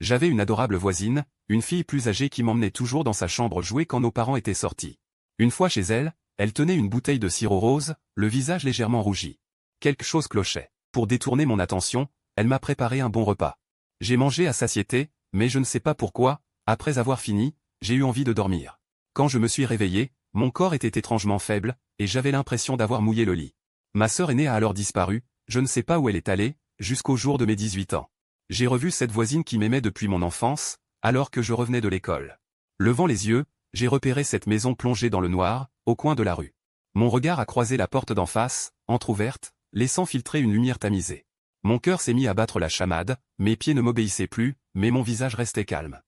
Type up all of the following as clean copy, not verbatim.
J'avais une adorable voisine, une fille plus âgée qui m'emmenait toujours dans sa chambre jouer quand nos parents étaient sortis. Une fois chez elle, elle tenait une bouteille de sirop rose, le visage légèrement rougi. Quelque chose clochait. Pour détourner mon attention, elle m'a préparé un bon repas. J'ai mangé à satiété, mais je ne sais pas pourquoi, après avoir fini, j'ai eu envie de dormir. Quand je me suis réveillé, mon corps était étrangement faible, et j'avais l'impression d'avoir mouillé le lit. Ma sœur aînée a alors disparu, je ne sais pas où elle est allée, jusqu'au jour de mes 18 ans. J'ai revu cette voisine qui m'aimait depuis mon enfance, alors que je revenais de l'école. Levant les yeux, j'ai repéré cette maison plongée dans le noir, au coin de la rue. Mon regard a croisé la porte d'en face, entr'ouverte, laissant filtrer une lumière tamisée. Mon cœur s'est mis à battre la chamade, mes pieds ne m'obéissaient plus, mais mon visage restait calme.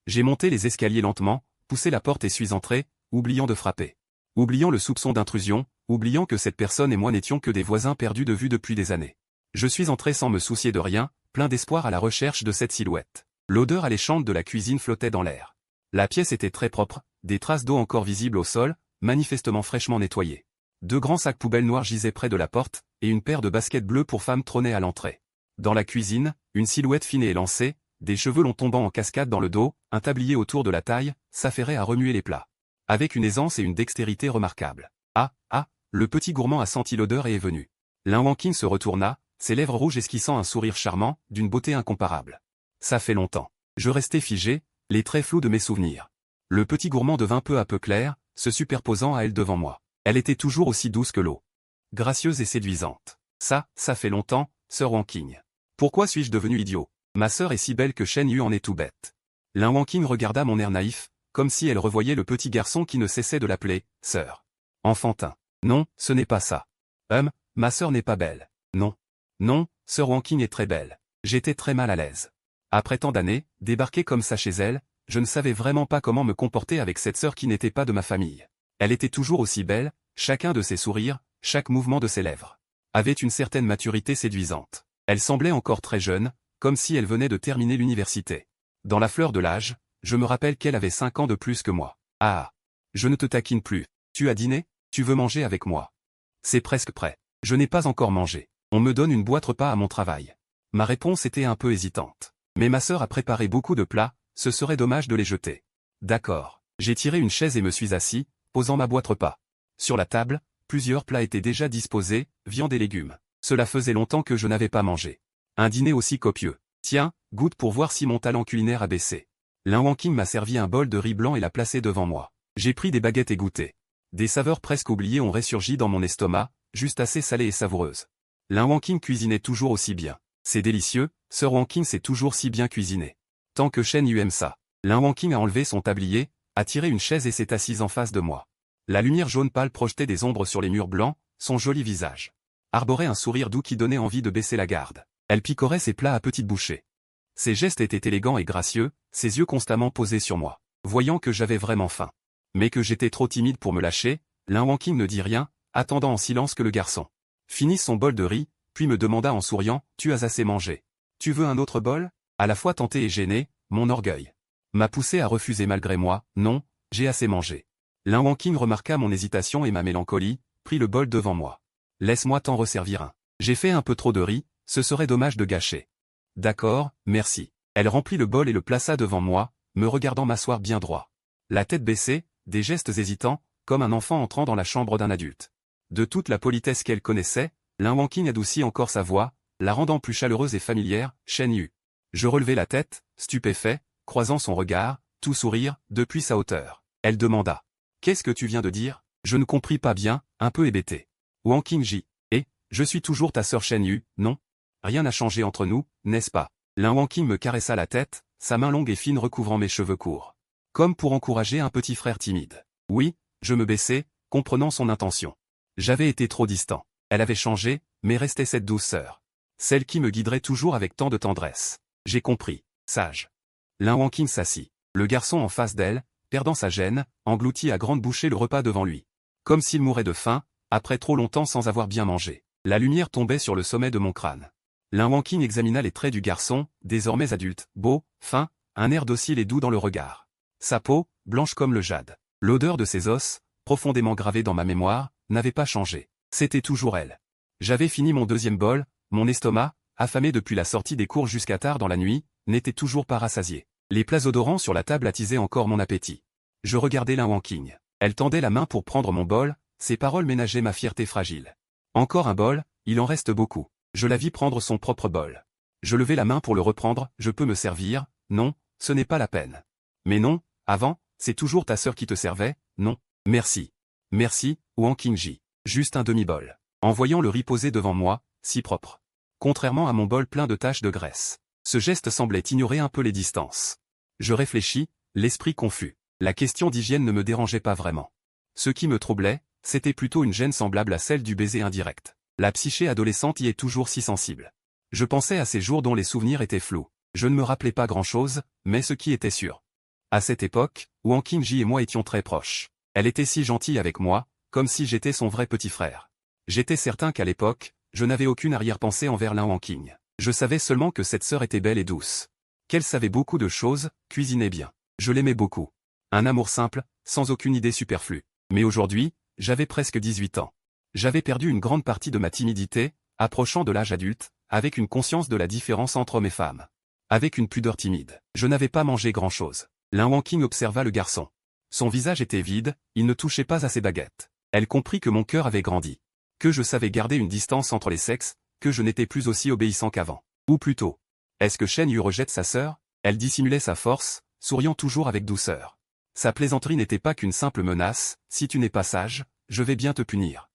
J'ai monté les escaliers lentement, poussé la porte et suis entré, oubliant de frapper. Oubliant le soupçon d'intrusion, oubliant que cette personne et moi n'étions que des voisins perdus de vue depuis des années. Je suis entré sans me soucier de rien, plein d'espoir à la recherche de cette silhouette. L'odeur alléchante de la cuisine flottait dans l'air. La pièce était très propre, des traces d'eau encore visibles au sol, manifestement fraîchement nettoyées. 2 grands sacs poubelles noirs gisaient près de la porte, et une paire de baskets bleues pour femmes trônait à l'entrée. Dans la cuisine, une silhouette fine et élancée, des cheveux longs tombant en cascade dans le dos, un tablier autour de la taille, s'affairait à remuer les plats. Avec une aisance et une dextérité remarquables. Ah, le petit gourmand a senti l'odeur et est venu. Lin Wanqing se retourna, ses lèvres rouges esquissant un sourire charmant, d'une beauté incomparable. Ça fait longtemps. Je restais figé, les traits flous de mes souvenirs. Le petit gourmand devint peu à peu clair, se superposant à elle devant moi. Elle était toujours aussi douce que l'eau. Gracieuse et séduisante. Ça fait longtemps, sœur Wanqing. Pourquoi suis-je devenu idiot? Ma sœur est si belle que Shen Yu en est tout bête. Lin Wanqing regarda mon air naïf, comme si elle revoyait le petit garçon qui ne cessait de l'appeler « sœur ». Enfantin. Non, ce n'est pas ça. Ma sœur n'est pas belle. Non, sœur Wanqing est très belle. J'étais très mal à l'aise. Après tant d'années, débarquer comme ça chez elle, je ne savais vraiment pas comment me comporter avec cette sœur qui n'était pas de ma famille. Elle était toujours aussi belle, chacun de ses sourires, chaque mouvement de ses lèvres avait une certaine maturité séduisante. Elle semblait encore très jeune, comme si elle venait de terminer l'université. Dans la fleur de l'âge, je me rappelle qu'elle avait 5 ans de plus que moi. Ah, je ne te taquine plus. Tu as dîné? Tu veux manger avec moi? C'est presque prêt. Je n'ai pas encore mangé. On me donne une boîte repas à mon travail. Ma réponse était un peu hésitante. Mais ma sœur a préparé beaucoup de plats, ce serait dommage de les jeter. D'accord. J'ai tiré une chaise et me suis assis, posant ma boîte repas. Sur la table, plusieurs plats étaient déjà disposés, viande et légumes. Cela faisait longtemps que je n'avais pas mangé. Un dîner aussi copieux. Tiens, goûte pour voir si mon talent culinaire a baissé. Lin Wanqing m'a servi un bol de riz blanc et l'a placé devant moi. J'ai pris des baguettes et goûté. Des saveurs presque oubliées ont ressurgi dans mon estomac, juste assez salées et savoureuses. Lin Wanqing cuisinait toujours aussi bien. C'est délicieux, sœur Wanqing sait toujours si bien cuisiner. Tant que Shen Yu aime ça. Lin Wanqing a enlevé son tablier, a tiré une chaise et s'est assise en face de moi. La lumière jaune pâle projetait des ombres sur les murs blancs, son joli visage arborait un sourire doux qui donnait envie de baisser la garde. Elle picorait ses plats à petites bouchées. Ses gestes étaient élégants et gracieux, ses yeux constamment posés sur moi. Voyant que j'avais vraiment faim, mais que j'étais trop timide pour me lâcher, Lin Wanqing ne dit rien, attendant en silence que le garçon finisse son bol de riz, puis me demanda en souriant, « Tu as assez mangé. Tu veux un autre bol ?» À la fois tenté et gêné, mon orgueil m'a poussé à refuser malgré moi, « Non, j'ai assez mangé. » Lin Wanqing remarqua mon hésitation et ma mélancolie, prit le bol devant moi. « Laisse-moi t'en resservir un. J'ai fait un peu trop de riz, ce serait dommage de gâcher. » « D'accord, merci. » Elle remplit le bol et le plaça devant moi, me regardant m'asseoir bien droit. La tête baissée, des gestes hésitants, comme un enfant entrant dans la chambre d'un adulte. De toute la politesse qu'elle connaissait, Lin Wanqing adoucit encore sa voix, la rendant plus chaleureuse et familière, « Shen Yu. » Je relevai la tête, stupéfait, croisant son regard, tout sourire, depuis sa hauteur. Elle demanda. « Qu'est-ce que tu viens de dire ?» Je ne compris pas bien, un peu hébété. « Wanqing Ji. Et, je suis toujours ta sœur Shen Yu, non ? Rien n'a changé entre nous, n'est-ce pas ?» Lin Wanqing me caressa la tête, sa main longue et fine recouvrant mes cheveux courts. Comme pour encourager un petit frère timide. Oui, je me baissai, comprenant son intention. J'avais été trop distant. Elle avait changé, mais restait cette douce sœur. Celle qui me guiderait toujours avec tant de tendresse. J'ai compris. Sage. Lin Wanqing s'assit. Le garçon en face d'elle, perdant sa gêne, engloutit à grandes bouchées le repas devant lui. Comme s'il mourait de faim, après trop longtemps sans avoir bien mangé. La lumière tombait sur le sommet de mon crâne. Lin Wanqing examina les traits du garçon, désormais adulte, beau, fin, un air docile et doux dans le regard. Sa peau, blanche comme le jade. L'odeur de ses os, profondément gravée dans ma mémoire, n'avait pas changé. C'était toujours elle. J'avais fini mon deuxième bol, mon estomac, affamé depuis la sortie des cours jusqu'à tard dans la nuit, n'était toujours pas rassasié. Les plats odorants sur la table attisaient encore mon appétit. Je regardais Lin Wanqing. Elle tendait la main pour prendre mon bol, ses paroles ménageaient ma fierté fragile. Encore un bol, il en reste beaucoup. Je la vis prendre son propre bol. Je levai la main pour le reprendre, je peux me servir, non, ce n'est pas la peine. Mais non, avant, c'est toujours ta sœur qui te servait, non, merci. Merci, Wanqing-ji. Juste un demi-bol. En voyant le riz posé devant moi, si propre. Contrairement à mon bol plein de taches de graisse. Ce geste semblait ignorer un peu les distances. Je réfléchis, l'esprit confus. La question d'hygiène ne me dérangeait pas vraiment. Ce qui me troublait, c'était plutôt une gêne semblable à celle du baiser indirect. La psyché adolescente y est toujours si sensible. Je pensais à ces jours dont les souvenirs étaient flous. Je ne me rappelais pas grand-chose, mais ce qui était sûr. À cette époque, Wanqing-ji et moi étions très proches. Elle était si gentille avec moi, comme si j'étais son vrai petit frère. J'étais certain qu'à l'époque, je n'avais aucune arrière-pensée envers Lin Wanqing. Je savais seulement que cette sœur était belle et douce. Qu'elle savait beaucoup de choses, cuisinait bien. Je l'aimais beaucoup. Un amour simple, sans aucune idée superflue. Mais aujourd'hui, j'avais presque 18 ans. J'avais perdu une grande partie de ma timidité, approchant de l'âge adulte, avec une conscience de la différence entre hommes et femmes. Avec une pudeur timide. Je n'avais pas mangé grand-chose. Lin Wanqing observa le garçon. Son visage était vide, il ne touchait pas à ses baguettes. Elle comprit que mon cœur avait grandi. Que je savais garder une distance entre les sexes, que je n'étais plus aussi obéissant qu'avant. Ou plutôt. Est-ce que Shen Yu rejette sa sœur? Elle dissimulait sa force, souriant toujours avec douceur. Sa plaisanterie n'était pas qu'une simple menace, si tu n'es pas sage, je vais bien te punir.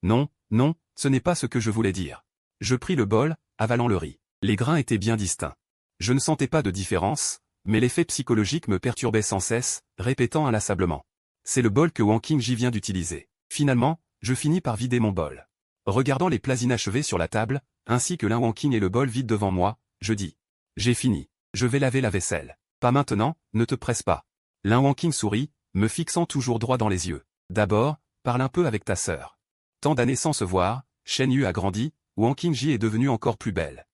Non, non, ce n'est pas ce que je voulais dire. Je pris le bol, avalant le riz. Les grains étaient bien distincts. Je ne sentais pas de différence, mais l'effet psychologique me perturbait sans cesse, répétant inlassablement. C'est le bol que Wanqing-ji vient d'utiliser. Finalement, je finis par vider mon bol. Regardant les plats inachevés sur la table, ainsi que Lin Wanqing et le bol vide devant moi, je dis. J'ai fini. Je vais laver la vaisselle. Pas maintenant, ne te presse pas. Lin Wanqing sourit, me fixant toujours droit dans les yeux. D'abord, parle un peu avec ta sœur. Tant d'années sans se voir, Shen Yu a grandi, Wanqing-ji est devenue encore plus belle.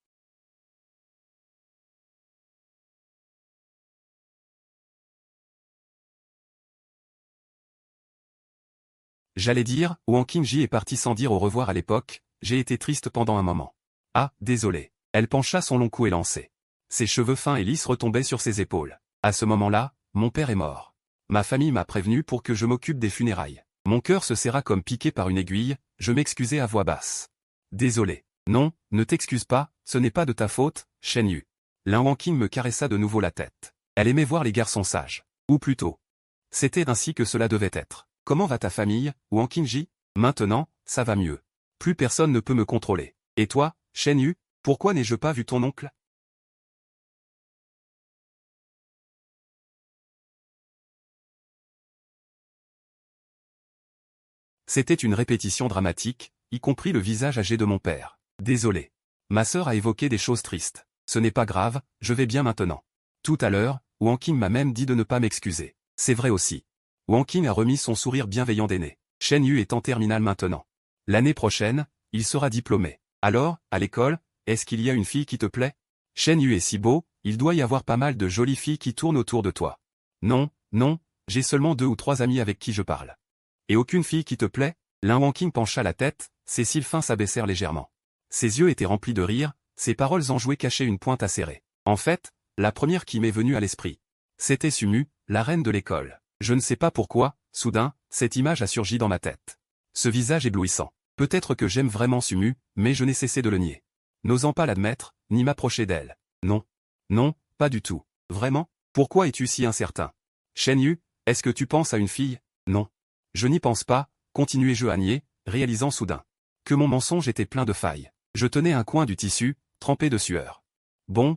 J'allais dire, Wanqing-ji est parti sans dire au revoir à l'époque, j'ai été triste pendant un moment. Ah, désolé. Elle pencha son long cou élancé. Ses cheveux fins et lisses retombaient sur ses épaules. À ce moment-là, mon père est mort. Ma famille m'a prévenu pour que je m'occupe des funérailles. Mon cœur se serra comme piqué par une aiguille, je m'excusai à voix basse. Désolé. Non, ne t'excuse pas, ce n'est pas de ta faute, Shen Yu. Lin Wanqing me caressa de nouveau la tête. Elle aimait voir les garçons sages. Ou plutôt. C'était ainsi que cela devait être. Comment va ta famille, Wanqing-ji? Maintenant, ça va mieux. Plus personne ne peut me contrôler. Et toi, Shen Yu, pourquoi n'ai-je pas vu ton oncle? C'était une répétition dramatique, y compris le visage âgé de mon père. Désolé. Ma sœur a évoqué des choses tristes. Ce n'est pas grave, je vais bien maintenant. Tout à l'heure, Wanqing m'a même dit de ne pas m'excuser. C'est vrai aussi. Wanqing a remis son sourire bienveillant d'aîné. Shen Yu est en terminale maintenant. L'année prochaine, il sera diplômé. Alors, à l'école, est-ce qu'il y a une fille qui te plaît? Shen Yu est si beau, il doit y avoir pas mal de jolies filles qui tournent autour de toi. Non, non, j'ai seulement 2 ou 3 amis avec qui je parle. Et aucune fille qui te plaît? Lin Wanqing pencha la tête, ses cils fins s'abaissèrent légèrement. Ses yeux étaient remplis de rire, ses paroles enjouées cachaient une pointe acérée. En fait, la première qui m'est venue à l'esprit. C'était Sumu, la reine de l'école. Je ne sais pas pourquoi, soudain, cette image a surgi dans ma tête. Ce visage éblouissant. Peut-être que j'aime vraiment Sumu, mais je n'ai cessé de le nier. N'osant pas l'admettre, ni m'approcher d'elle. Non. Non, pas du tout. Vraiment? Pourquoi es-tu si incertain? Shen Yu, est-ce que tu penses à une fille? Non. Je n'y pense pas, continuai-je à nier, réalisant soudain que mon mensonge était plein de failles. Je tenais un coin du tissu, trempé de sueur. Bon,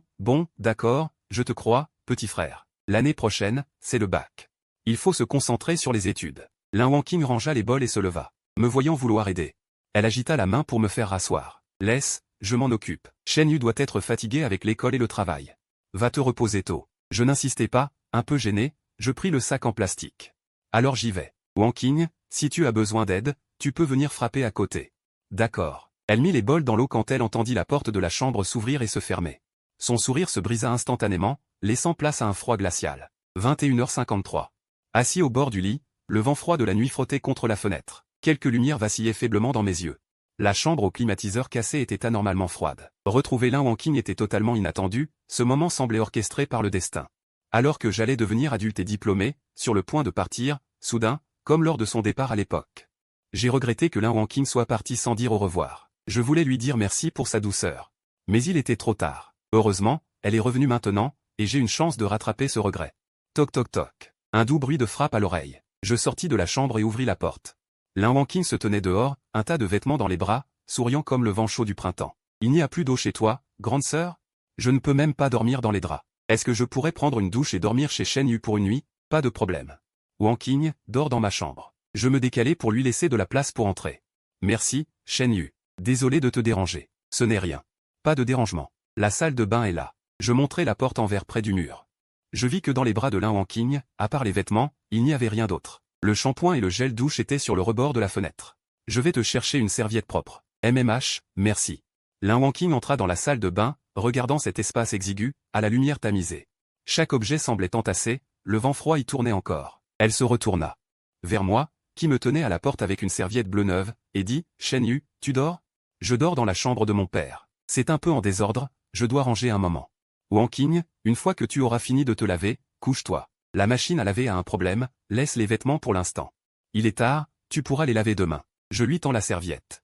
d'accord, je te crois, petit frère. L'année prochaine, c'est le bac. Il faut se concentrer sur les études. Lin Wanqing rangea les bols et se leva, me voyant vouloir aider. Elle agita la main pour me faire rasseoir. Laisse, je m'en occupe. Shen Yu doit être fatigué avec l'école et le travail. Va te reposer tôt. Je n'insistais pas, un peu gêné, je pris le sac en plastique. Alors j'y vais. Wanqing, si tu as besoin d'aide, tu peux venir frapper à côté. D'accord. Elle mit les bols dans l'eau quand elle entendit la porte de la chambre s'ouvrir et se fermer. Son sourire se brisa instantanément, laissant place à un froid glacial. 21h53. Assis au bord du lit, le vent froid de la nuit frottait contre la fenêtre. Quelques lumières vacillaient faiblement dans mes yeux. La chambre au climatiseur cassé était anormalement froide. Retrouver Lin Wangqing était totalement inattendu, ce moment semblait orchestré par le destin. Alors que j'allais devenir adulte et diplômé, sur le point de partir, soudain, comme lors de son départ à l'époque. J'ai regretté que Lin Wangqing soit parti sans dire au revoir. Je voulais lui dire merci pour sa douceur. Mais il était trop tard. Heureusement, elle est revenue maintenant, et j'ai une chance de rattraper ce regret. Toc toc toc. Un doux bruit de frappe à l'oreille. Je sortis de la chambre et ouvris la porte. Lin Wangqing se tenait dehors, un tas de vêtements dans les bras, souriant comme le vent chaud du printemps. Il n'y a plus d'eau chez toi, grande sœur? Je ne peux même pas dormir dans les draps. Est-ce que je pourrais prendre une douche et dormir chez Shen Yu pour une nuit? Pas de problème. Wangqing, dors dans ma chambre. Je me décalai pour lui laisser de la place pour entrer. Merci, Shen Yu. Désolé de te déranger. Ce n'est rien. Pas de dérangement. La salle de bain est là. Je montrai la porte en verre près du mur. Je vis que dans les bras de Lin Wangqing, à part les vêtements, il n'y avait rien d'autre. Le shampoing et le gel douche étaient sur le rebord de la fenêtre. Je vais te chercher une serviette propre. MMH, merci. Lin Wangqing entra dans la salle de bain, regardant cet espace exigu, à la lumière tamisée. Chaque objet semblait entassé, le vent froid y tournait encore. Elle se retourna vers moi, qui me tenait à la porte avec une serviette bleue neuve, et dit, Shen Yu, tu dors? Je dors dans la chambre de mon père. C'est un peu en désordre, je dois ranger un moment. Wangqing, une fois que tu auras fini de te laver, couche-toi. La machine à laver a un problème, laisse les vêtements pour l'instant. Il est tard, tu pourras les laver demain. Je lui tends la serviette.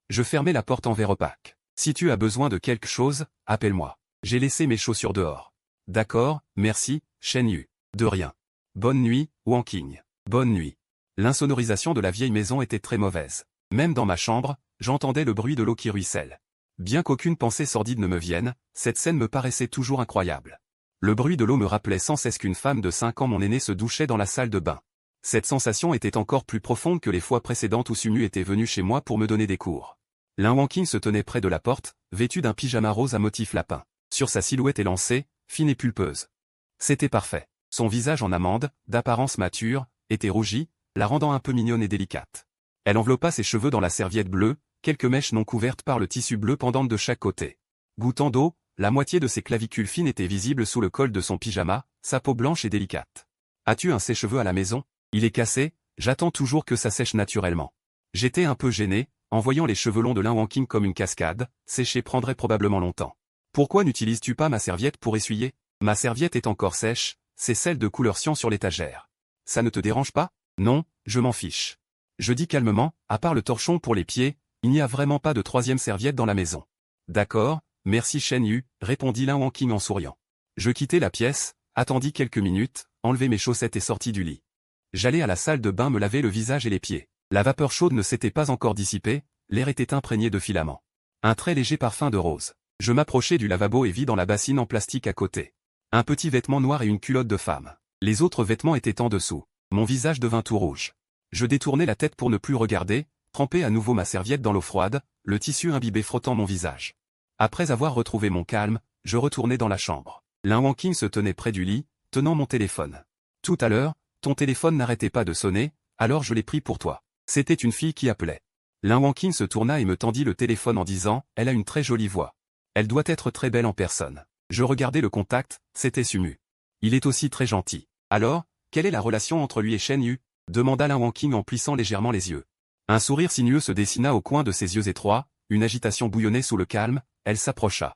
Je fermai la porte en verre opaque. Si tu as besoin de quelque chose, appelle-moi. J'ai laissé mes chaussures dehors. D'accord, merci, Shen Yu. De rien. Bonne nuit, Wangqing. Bonne nuit. L'insonorisation de la vieille maison était très mauvaise. Même dans ma chambre, j'entendais le bruit de l'eau qui ruisselle. Bien qu'aucune pensée sordide ne me vienne, cette scène me paraissait toujours incroyable. Le bruit de l'eau me rappelait sans cesse qu'une femme de 5 ans mon aînée se douchait dans la salle de bain. Cette sensation était encore plus profonde que les fois précédentes où Sumu était venu chez moi pour me donner des cours. Lin Wangqing se tenait près de la porte, vêtu d'un pyjama rose à motif lapin. Sur sa silhouette élancée, fine et pulpeuse. C'était parfait. Son visage en amande, d'apparence mature, était rougi, la rendant un peu mignonne et délicate. Elle enveloppa ses cheveux dans la serviette bleue, quelques mèches non couvertes par le tissu bleu pendantes de chaque côté. Goûtant d'eau, la moitié de ses clavicules fines était visible sous le col de son pyjama, sa peau blanche et délicate. As-tu un sèche-cheveux à la maison? Il est cassé, j'attends toujours que ça sèche naturellement. J'étais un peu gêné, en voyant les cheveux longs de Lin Wangqing comme une cascade, sécher prendrait probablement longtemps. Pourquoi n'utilises-tu pas ma serviette pour essuyer? Ma serviette est encore sèche, c'est celle de couleur cyan sur l'étagère. Ça ne te dérange pas? Non, je m'en fiche. Je dis calmement, à part le torchon pour les pieds, il n'y a vraiment pas de troisième serviette dans la maison. D'accord, merci Shen Yu, répondit Lin Wangqing en souriant. Je quittai la pièce, attendis quelques minutes, enlevai mes chaussettes et sortis du lit. J'allai à la salle de bain me laver le visage et les pieds. La vapeur chaude ne s'était pas encore dissipée, l'air était imprégné de filaments. Un très léger parfum de rose. Je m'approchai du lavabo et vis dans la bassine en plastique à côté. Un petit vêtement noir et une culotte de femme. Les autres vêtements étaient en dessous. Mon visage devint tout rouge. Je détournai la tête pour ne plus regarder, trempai à nouveau ma serviette dans l'eau froide, le tissu imbibé frottant mon visage. Après avoir retrouvé mon calme, je retournai dans la chambre. Lin Wangqing se tenait près du lit, tenant mon téléphone. Tout à l'heure, ton téléphone n'arrêtait pas de sonner, alors je l'ai pris pour toi. C'était une fille qui appelait. Lin Wangqing se tourna et me tendit le téléphone en disant, elle a une très jolie voix. Elle doit être très belle en personne. Je regardai le contact, c'était Sumu. Il est aussi très gentil. Alors, quelle est la relation entre lui et Shen Yu? Demanda Lin Wangqing en plissant légèrement les yeux. Un sourire sinueux se dessina au coin de ses yeux étroits, une agitation bouillonnait sous le calme, elle s'approcha.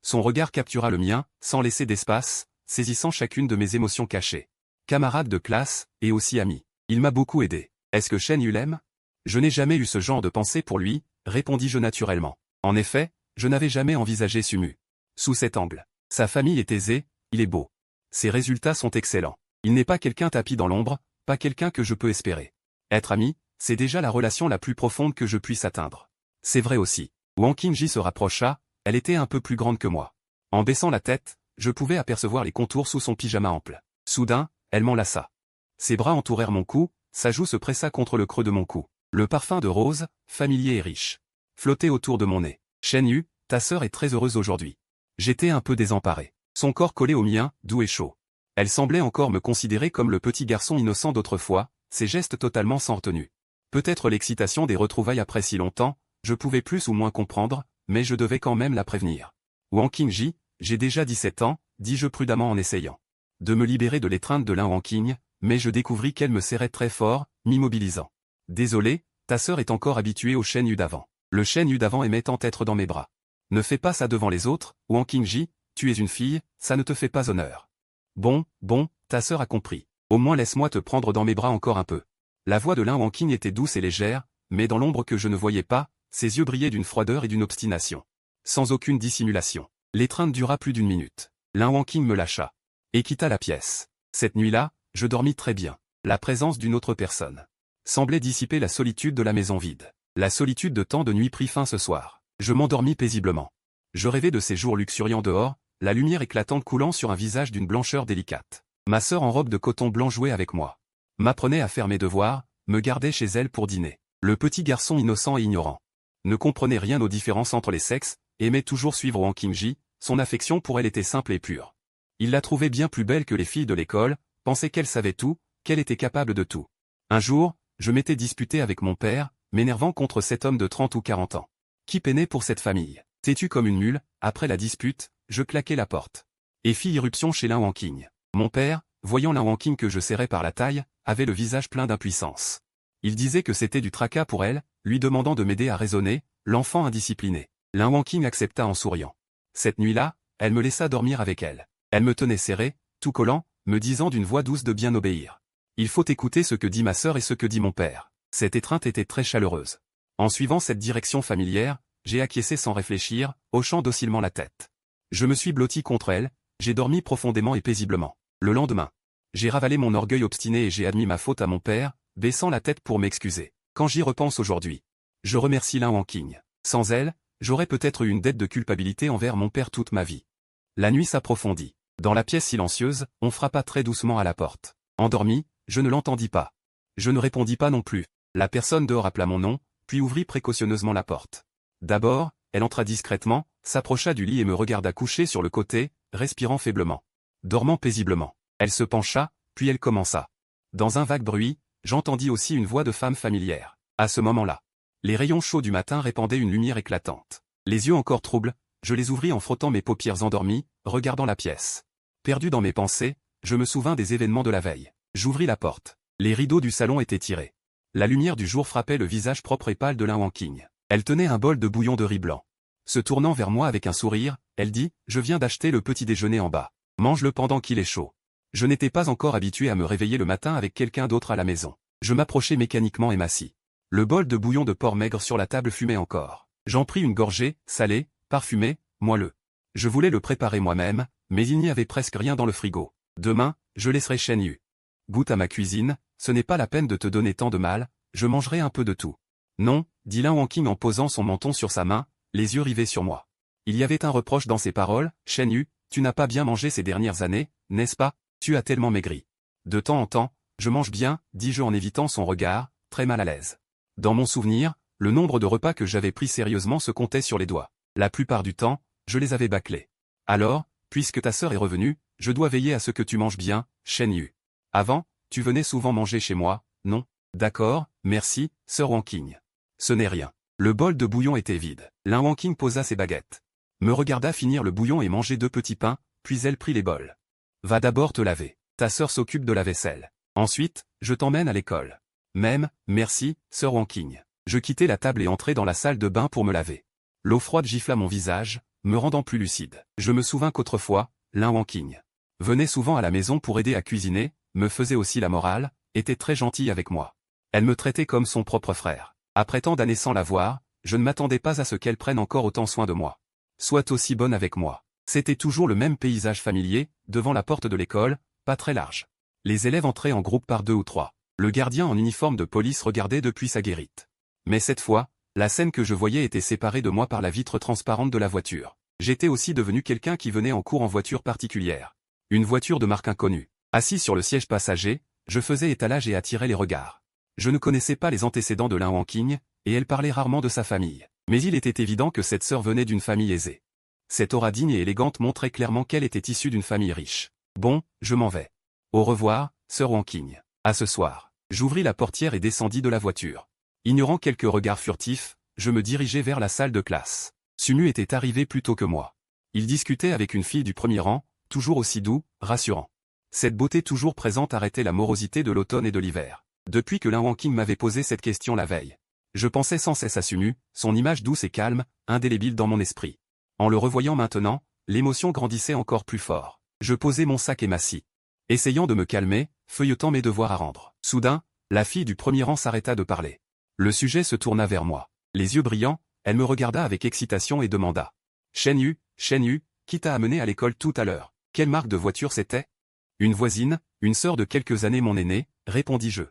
Son regard captura le mien, sans laisser d'espace, saisissant chacune de mes émotions cachées. Camarade de classe, et aussi ami. Il m'a beaucoup aidé. Est-ce que Shen Yu l'aime? Je n'ai jamais eu ce genre de pensée pour lui, répondis-je naturellement. En effet, je n'avais jamais envisagé Sumu. Sous cet angle. Sa famille est aisée, il est beau. Ses résultats sont excellents. Il n'est pas quelqu'un tapi dans l'ombre, pas quelqu'un que je peux espérer. Être ami, c'est déjà la relation la plus profonde que je puisse atteindre. C'est vrai aussi. Wangqing se rapprocha, elle était un peu plus grande que moi. En baissant la tête, je pouvais apercevoir les contours sous son pyjama ample. Soudain, elle m'enlaça. Ses bras entourèrent mon cou, sa joue se pressa contre le creux de mon cou. Le parfum de rose, familier et riche, flottait autour de mon nez. Shen Yu, ta sœur est très heureuse aujourd'hui. J'étais un peu désemparé. Son corps collé au mien, doux et chaud. Elle semblait encore me considérer comme le petit garçon innocent d'autrefois, ses gestes totalement sans retenue. Peut-être l'excitation des retrouvailles après si longtemps, je pouvais plus ou moins comprendre, mais je devais quand même la prévenir. Wangqing, j'ai déjà 17 ans, dis-je prudemment en essayant de me libérer de l'étreinte de Lin Wangqing, mais je découvris qu'elle me serrait très fort, m'immobilisant. Désolé, ta sœur est encore habituée au Shen Yu d'avant. Le Shen Yu d'avant aimait tant être dans mes bras. Ne fais pas ça devant les autres, Wang Qingji, tu es une fille, ça ne te fait pas honneur. Bon, ta sœur a compris. Au moins laisse-moi te prendre dans mes bras encore un peu. La voix de Lin Wangqing était douce et légère, mais dans l'ombre que je ne voyais pas, ses yeux brillaient d'une froideur et d'une obstination. Sans aucune dissimulation. L'étreinte dura plus d'1 minute. Lin Wangqing me lâcha. Et quitta la pièce. Cette nuit-là, je dormis très bien. La présence d'une autre personne semblait dissiper la solitude de la maison vide. La solitude de tant de nuits prit fin ce soir. Je m'endormis paisiblement. Je rêvais de ces jours luxuriants dehors, la lumière éclatante coulant sur un visage d'une blancheur délicate. Ma sœur en robe de coton blanc jouait avec moi. M'apprenait à faire mes devoirs, me gardait chez elle pour dîner. Le petit garçon innocent et ignorant ne comprenait rien aux différences entre les sexes, aimait toujours suivre Wang Qingji, son affection pour elle était simple et pure. Il la trouvait bien plus belle que les filles de l'école, pensait qu'elle savait tout, qu'elle était capable de tout. Un jour, je m'étais disputé avec mon père, m'énervant contre cet homme de 30 ou 40 ans. Qui peinait pour cette famille. Têtu comme une mule, après la dispute, je claquai la porte. Et fit irruption chez Lin Wangqing. Mon père, voyant Lin Wangqing que je serrais par la taille, avait le visage plein d'impuissance. Il disait que c'était du tracas pour elle, lui demandant de m'aider à raisonner, l'enfant indiscipliné. Lin Wangqing accepta en souriant. Cette nuit-là, elle me laissa dormir avec elle. Elle me tenait serré, tout collant, me disant d'une voix douce de bien obéir. Il faut écouter ce que dit ma sœur et ce que dit mon père. Cette étreinte était très chaleureuse. En suivant cette direction familière, j'ai acquiescé sans réfléchir, hochant docilement la tête. Je me suis blotti contre elle, j'ai dormi profondément et paisiblement. Le lendemain, j'ai ravalé mon orgueil obstiné et j'ai admis ma faute à mon père, baissant la tête pour m'excuser. Quand j'y repense aujourd'hui, je remercie Lin Wangqing. Sans elle, j'aurais peut-être eu une dette de culpabilité envers mon père toute ma vie. La nuit s'approfondit. Dans la pièce silencieuse, on frappa très doucement à la porte. Endormi, je ne l'entendis pas. Je ne répondis pas non plus. La personne dehors appela mon nom, puis ouvrit précautionneusement la porte. D'abord, elle entra discrètement, s'approcha du lit et me regarda couché sur le côté, respirant faiblement. Dormant paisiblement. Elle se pencha, puis elle commença. Dans un vague bruit, j'entendis aussi une voix de femme familière. À ce moment-là, les rayons chauds du matin répandaient une lumière éclatante. Les yeux encore troubles, je les ouvris en frottant mes paupières endormies, regardant la pièce. Perdu dans mes pensées, je me souvins des événements de la veille. J'ouvris la porte. Les rideaux du salon étaient tirés. La lumière du jour frappait le visage propre et pâle de Lin Wangqing. Elle tenait un bol de bouillon de riz blanc. Se tournant vers moi avec un sourire, elle dit « Je viens d'acheter le petit déjeuner en bas. Mange-le pendant qu'il est chaud. » Je n'étais pas encore habitué à me réveiller le matin avec quelqu'un d'autre à la maison. Je m'approchai mécaniquement et m'assis. Le bol de bouillon de porc maigre sur la table fumait encore. J'en pris une gorgée, salé, parfumé, moelleux. Je voulais le préparer moi-même, mais il n'y avait presque rien dans le frigo. Demain, je laisserai Shen Yu. Goûte à ma cuisine, ce n'est pas la peine de te donner tant de mal, je mangerai un peu de tout. Non, dit Lin Wangqing en posant son menton sur sa main, les yeux rivés sur moi. Il y avait un reproche dans ses paroles, Shen Yu, tu n'as pas bien mangé ces dernières années, n'est-ce pas? Tu as tellement maigri. De temps en temps, je mange bien, dis-je en évitant son regard, très mal à l'aise. Dans mon souvenir, le nombre de repas que j'avais pris sérieusement se comptait sur les doigts. La plupart du temps, je les avais bâclés. Alors, puisque ta sœur est revenue, je dois veiller à ce que tu manges bien, Shen Yu. Avant, tu venais souvent manger chez moi, non? D'accord, merci, sœur Wangqing. Ce n'est rien. Le bol de bouillon était vide. Lin Wangqing posa ses baguettes. Me regarda finir le bouillon et manger 2 petits pains, puis elle prit les bols. Va d'abord te laver. Ta sœur s'occupe de la vaisselle. Ensuite, je t'emmène à l'école. Même, merci, sœur Wangqing. Je quittai la table et entrai dans la salle de bain pour me laver. L'eau froide gifla mon visage, me rendant plus lucide. Je me souvins qu'autrefois, Lin Wangqing venait souvent à la maison pour aider à cuisiner, me faisait aussi la morale, était très gentille avec moi. Elle me traitait comme son propre frère. Après tant d'années sans la voir, je ne m'attendais pas à ce qu'elle prenne encore autant soin de moi. Soit aussi bonne avec moi. C'était toujours le même paysage familier, devant la porte de l'école, pas très large. Les élèves entraient en groupe par 2 ou 3. Le gardien en uniforme de police regardait depuis sa guérite. Mais cette fois, la scène que je voyais était séparée de moi par la vitre transparente de la voiture. J'étais aussi devenu quelqu'un qui venait en cours en voiture particulière. Une voiture de marque inconnue. Assis sur le siège passager, je faisais étalage et attirais les regards. Je ne connaissais pas les antécédents de Lin Wangqing, et elle parlait rarement de sa famille. Mais il était évident que cette sœur venait d'une famille aisée. Cette aura digne et élégante montrait clairement qu'elle était issue d'une famille riche. Bon, je m'en vais. Au revoir, sœur Wangqing. À ce soir. J'ouvris la portière et descendis de la voiture. Ignorant quelques regards furtifs, je me dirigeai vers la salle de classe. Sumu était arrivé plus tôt que moi. Il discutait avec une fille du premier rang, toujours aussi doux, rassurant. Cette beauté toujours présente arrêtait la morosité de l'automne et de l'hiver. Depuis que Lin Wangqing m'avait posé cette question la veille, Je pensais sans cesse à Sumu, son image douce et calme, indélébile dans mon esprit. En le revoyant maintenant, l'émotion grandissait encore plus fort. Je posai mon sac et m'assis. Essayant de me calmer, feuilletant mes devoirs à rendre. Soudain, la fille du premier rang s'arrêta de parler. Le sujet se tourna vers moi. Les yeux brillants, elle me regarda avec excitation et demanda. Shen Yu, qui t'a amené à l'école tout à l'heure? Quelle marque de voiture c'était? Une voisine, une sœur de quelques années mon aînée, répondis-je.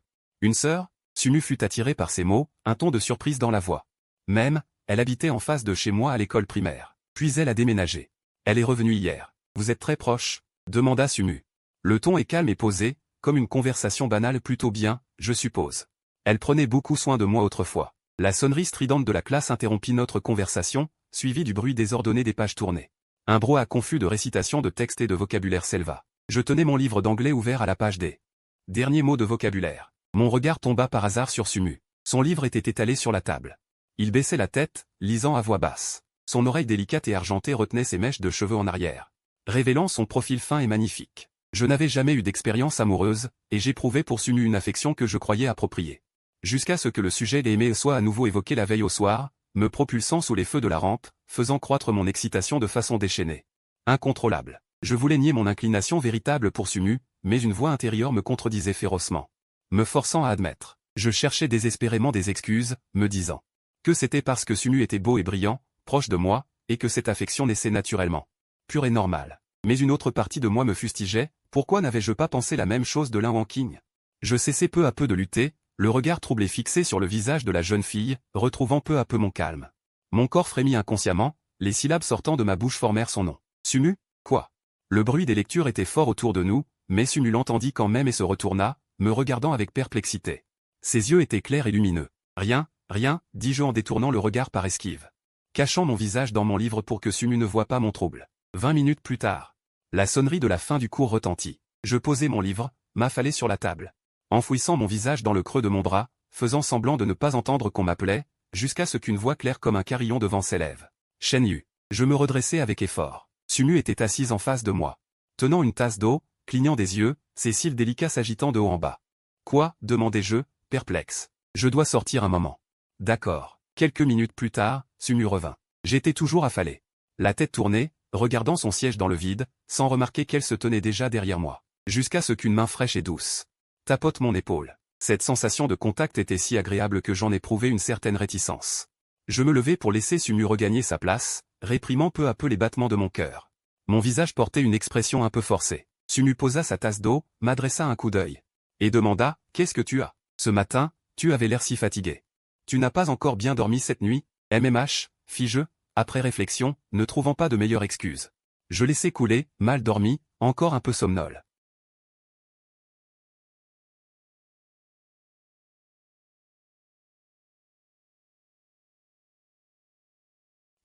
Une sœur? Sumu fut attiré par ces mots, un ton de surprise dans la voix. Même, elle habitait en face de chez moi à l'école primaire. Puis elle a déménagé. Elle est revenue hier. Vous êtes très proche? Demanda Sumu. Le ton est calme et posé, comme une conversation banale plutôt bien, je suppose. Elle prenait beaucoup soin de moi autrefois. La sonnerie stridente de la classe interrompit notre conversation, suivie du bruit désordonné des pages tournées. Un brouhaha confus de récitation de textes et de vocabulaire s'éleva. Je tenais mon livre d'anglais ouvert à la page D. Dernier mot de vocabulaire. Mon regard tomba par hasard sur Sumu. Son livre était étalé sur la table. Il baissait la tête, lisant à voix basse. Son oreille délicate et argentée retenait ses mèches de cheveux en arrière, révélant son profil fin et magnifique. Je n'avais jamais eu d'expérience amoureuse, et j'éprouvais pour Sumu une affection que je croyais appropriée. Jusqu'à ce que le sujet aimé soit à nouveau évoqué la veille au soir, me propulsant sous les feux de la rampe, faisant croître mon excitation de façon déchaînée. Incontrôlable. Je voulais nier mon inclination véritable pour Sumu, mais une voix intérieure me contredisait férocement. Me forçant à admettre. Je cherchais désespérément des excuses, me disant que c'était parce que Sumu était beau et brillant, proche de moi, et que cette affection naissait naturellement. Pure et normale. Mais une autre partie de moi me fustigeait, pourquoi n'avais-je pas pensé la même chose de Lin Wanqing? Je cessais peu à peu de lutter, le regard troublé fixé sur le visage de la jeune fille, retrouvant peu à peu mon calme. Mon corps frémit inconsciemment, les syllabes sortant de ma bouche formèrent son nom. Sumu? Quoi? Le bruit des lectures était fort autour de nous, mais Sumu l'entendit quand même et se retourna, me regardant avec perplexité. Ses yeux étaient clairs et lumineux. Rien, dis-je en détournant le regard par esquive. Cachant mon visage dans mon livre pour que Sumu ne voie pas mon trouble. 20 minutes plus tard. La sonnerie de la fin du cours retentit. Je posai mon livre, m'affalai sur la table. Enfouissant mon visage dans le creux de mon bras, faisant semblant de ne pas entendre qu'on m'appelait, jusqu'à ce qu'une voix claire comme un carillon devant s'élève. Shen Yu. Je me redressai avec effort. Sumu était assise en face de moi. Tenant une tasse d'eau, clignant des yeux, ses cils délicats s'agitant de haut en bas. Quoi? Demandai-je, perplexe. Je dois sortir un moment. D'accord. Quelques minutes plus tard, Sumu revint. J'étais toujours affalé. La tête tournée, regardant son siège dans le vide, sans remarquer qu'elle se tenait déjà derrière moi. Jusqu'à ce qu'une main fraîche et douce tapote mon épaule. Cette sensation de contact était si agréable que j'en éprouvais une certaine réticence. Je me levai pour laisser Sumu regagner sa place, réprimant peu à peu les battements de mon cœur. Mon visage portait une expression un peu forcée. Sumu posa sa tasse d'eau, m'adressa un coup d'œil. Et demanda, « Qu'est-ce que tu as? Ce matin, tu avais l'air si fatigué. Tu n'as pas encore bien dormi cette nuit? MMH, fis-je, après réflexion, ne trouvant pas de meilleure excuse. Je laissai couler, mal dormi, encore un peu somnole.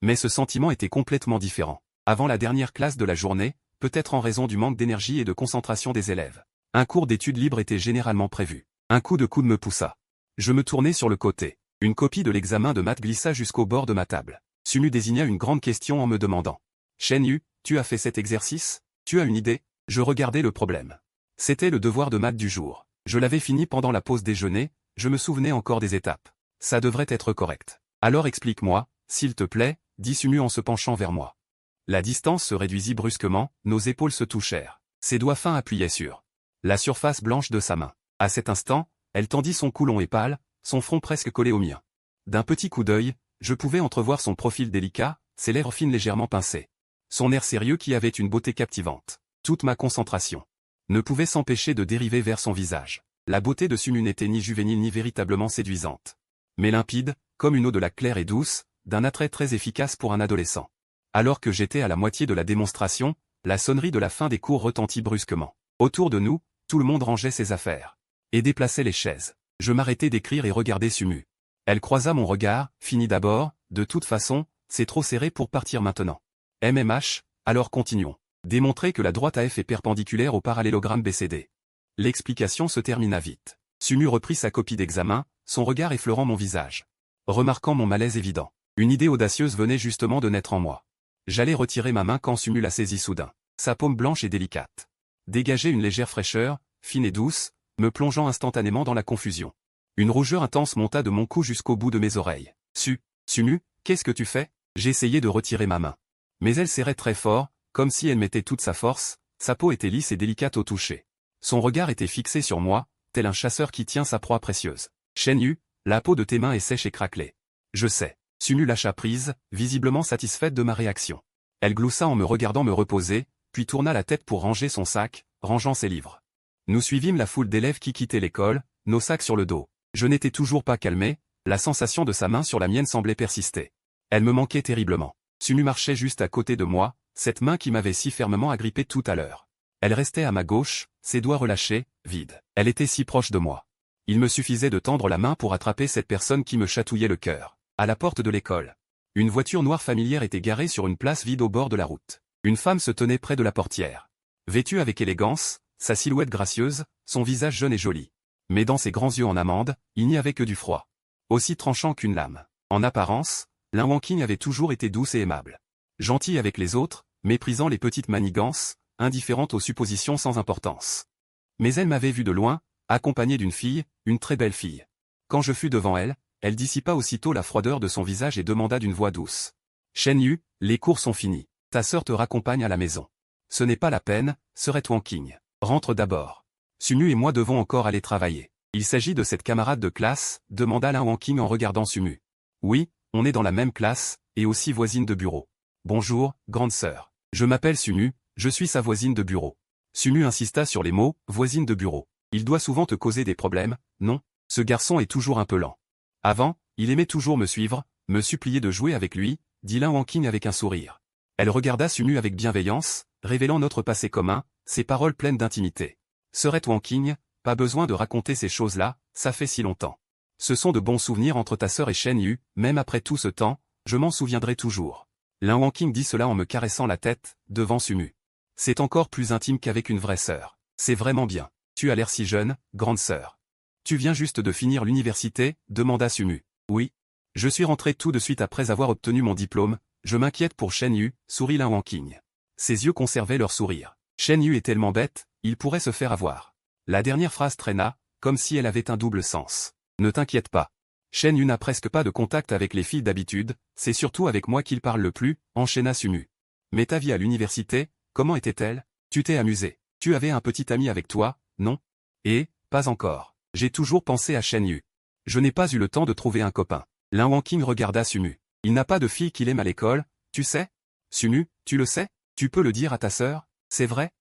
Mais ce sentiment était complètement différent. Avant la dernière classe de la journée, peut-être en raison du manque d'énergie et de concentration des élèves. Un cours d'études libres était généralement prévu. Un coup de coude me poussa. Je me tournai sur le côté. Une copie de l'examen de maths glissa jusqu'au bord de ma table. Sumu désigna une grande question en me demandant. « Shen Yu, tu as fait cet exercice? Tu as une idée ?» Je regardai le problème. C'était le devoir de maths du jour. Je l'avais fini pendant la pause déjeuner, je me souvenais encore des étapes. Ça devrait être correct. Alors explique-moi, s'il te plaît, dit Sumu en se penchant vers moi. La distance se réduisit brusquement, nos épaules se touchèrent. Ses doigts fins appuyaient sur la surface blanche de sa main. À cet instant, elle tendit son cou long et pâle, son front presque collé au mien. D'un petit coup d'œil, je pouvais entrevoir son profil délicat, ses lèvres fines légèrement pincées. Son air sérieux qui avait une beauté captivante. Toute ma concentration ne pouvait s'empêcher de dériver vers son visage. La beauté de Sumu n'était ni juvénile ni véritablement séduisante. Mais limpide, comme une eau de lac claire et douce, d'un attrait très efficace pour un adolescent. Alors que j'étais à la moitié de la démonstration, la sonnerie de la fin des cours retentit brusquement. Autour de nous, tout le monde rangeait ses affaires et déplaçait les chaises. Je m'arrêtai d'écrire et regardai Sumu. Elle croisa mon regard, fini d'abord, de toute façon, c'est trop serré pour partir maintenant. MMH, alors continuons. Démontrer que la droite AF est perpendiculaire au parallélogramme BCD. L'explication se termina vite. Sumu reprit sa copie d'examen, son regard effleurant mon visage. Remarquant mon malaise évident. Une idée audacieuse venait justement de naître en moi. J'allais retirer ma main quand Sumu la saisit soudain. Sa paume blanche et délicate dégageait une légère fraîcheur, fine et douce, me plongeant instantanément dans la confusion. Une rougeur intense monta de mon cou jusqu'au bout de mes oreilles. Sumu, qu'est-ce que tu fais? J'essayais de retirer ma main. Mais elle serrait très fort, comme si elle mettait toute sa force, sa peau était lisse et délicate au toucher. Son regard était fixé sur moi, tel un chasseur qui tient sa proie précieuse. Shen Yu, la peau de tes mains est sèche et craquelée. Je sais. Sumu lâcha prise, visiblement satisfaite de ma réaction. Elle gloussa en me regardant me reposer, puis tourna la tête pour ranger son sac, rangeant ses livres. Nous suivîmes la foule d'élèves qui quittaient l'école, nos sacs sur le dos. Je n'étais toujours pas calmé, la sensation de sa main sur la mienne semblait persister. Elle me manquait terriblement. Sumu marchait juste à côté de moi, cette main qui m'avait si fermement agrippé tout à l'heure. Elle restait à ma gauche, ses doigts relâchés, vides. Elle était si proche de moi. Il me suffisait de tendre la main pour attraper cette personne qui me chatouillait le cœur. À la porte de l'école. Une voiture noire familière était garée sur une place vide au bord de la route. Une femme se tenait près de la portière. Vêtue avec élégance, sa silhouette gracieuse, son visage jeune et joli. Mais dans ses grands yeux en amande, il n'y avait que du froid. Aussi tranchant qu'une lame. En apparence, Lin Wangqing avait toujours été douce et aimable. Gentille avec les autres, méprisant les petites manigances, indifférente aux suppositions sans importance. Mais elle m'avait vu de loin, accompagnée d'une fille, une très belle fille. Quand je fus devant elle, elle dissipa aussitôt la froideur de son visage et demanda d'une voix douce. Shen Yu, les cours sont finis. Ta sœur te raccompagne à la maison. Ce n'est pas la peine, serait Wangqing. Rentre d'abord. Sumu et moi devons encore aller travailler. Il s'agit de cette camarade de classe, demanda Lin Wangqing en regardant Sumu. Oui, on est dans la même classe, et aussi voisine de bureau. Bonjour, grande sœur. Je m'appelle Sumu, je suis sa voisine de bureau. Sumu insista sur les mots, voisine de bureau. Il doit souvent te causer des problèmes, non? Ce garçon est toujours un peu lent. Avant, il aimait toujours me suivre, me supplier de jouer avec lui, dit Lin Wangqing avec un sourire. Elle regarda Sumu avec bienveillance, révélant notre passé commun, ses paroles pleines d'intimité. Serait Wangqing, pas besoin de raconter ces choses-là, ça fait si longtemps. Ce sont de bons souvenirs entre ta sœur et Shen Yu, même après tout ce temps, je m'en souviendrai toujours. Lin Wangqing dit cela en me caressant la tête, devant Sumu. C'est encore plus intime qu'avec une vraie sœur. C'est vraiment bien. Tu as l'air si jeune, grande sœur. Tu viens juste de finir l'université, demanda Sumu. Oui. Je suis rentré tout de suite après avoir obtenu mon diplôme, je m'inquiète pour Shen Yu, sourit Lin Wangqing. Ses yeux conservaient leur sourire. Shen Yu est tellement bête, il pourrait se faire avoir. La dernière phrase traîna, comme si elle avait un double sens. Ne t'inquiète pas. Shen Yu n'a presque pas de contact avec les filles d'habitude, c'est surtout avec moi qu'il parle le plus, enchaîna Sumu. Mais ta vie à l'université, comment était-elle? Tu t'es amusé. Tu avais un petit ami avec toi, non? Et, pas encore. J'ai toujours pensé à Shen Yu. Je n'ai pas eu le temps de trouver un copain. Lin Wangqing regarda Sumu. Il n'a pas de fille qu'il aime à l'école, tu sais? Sumu, tu le sais? Tu peux le dire à ta sœur? C'est vrai?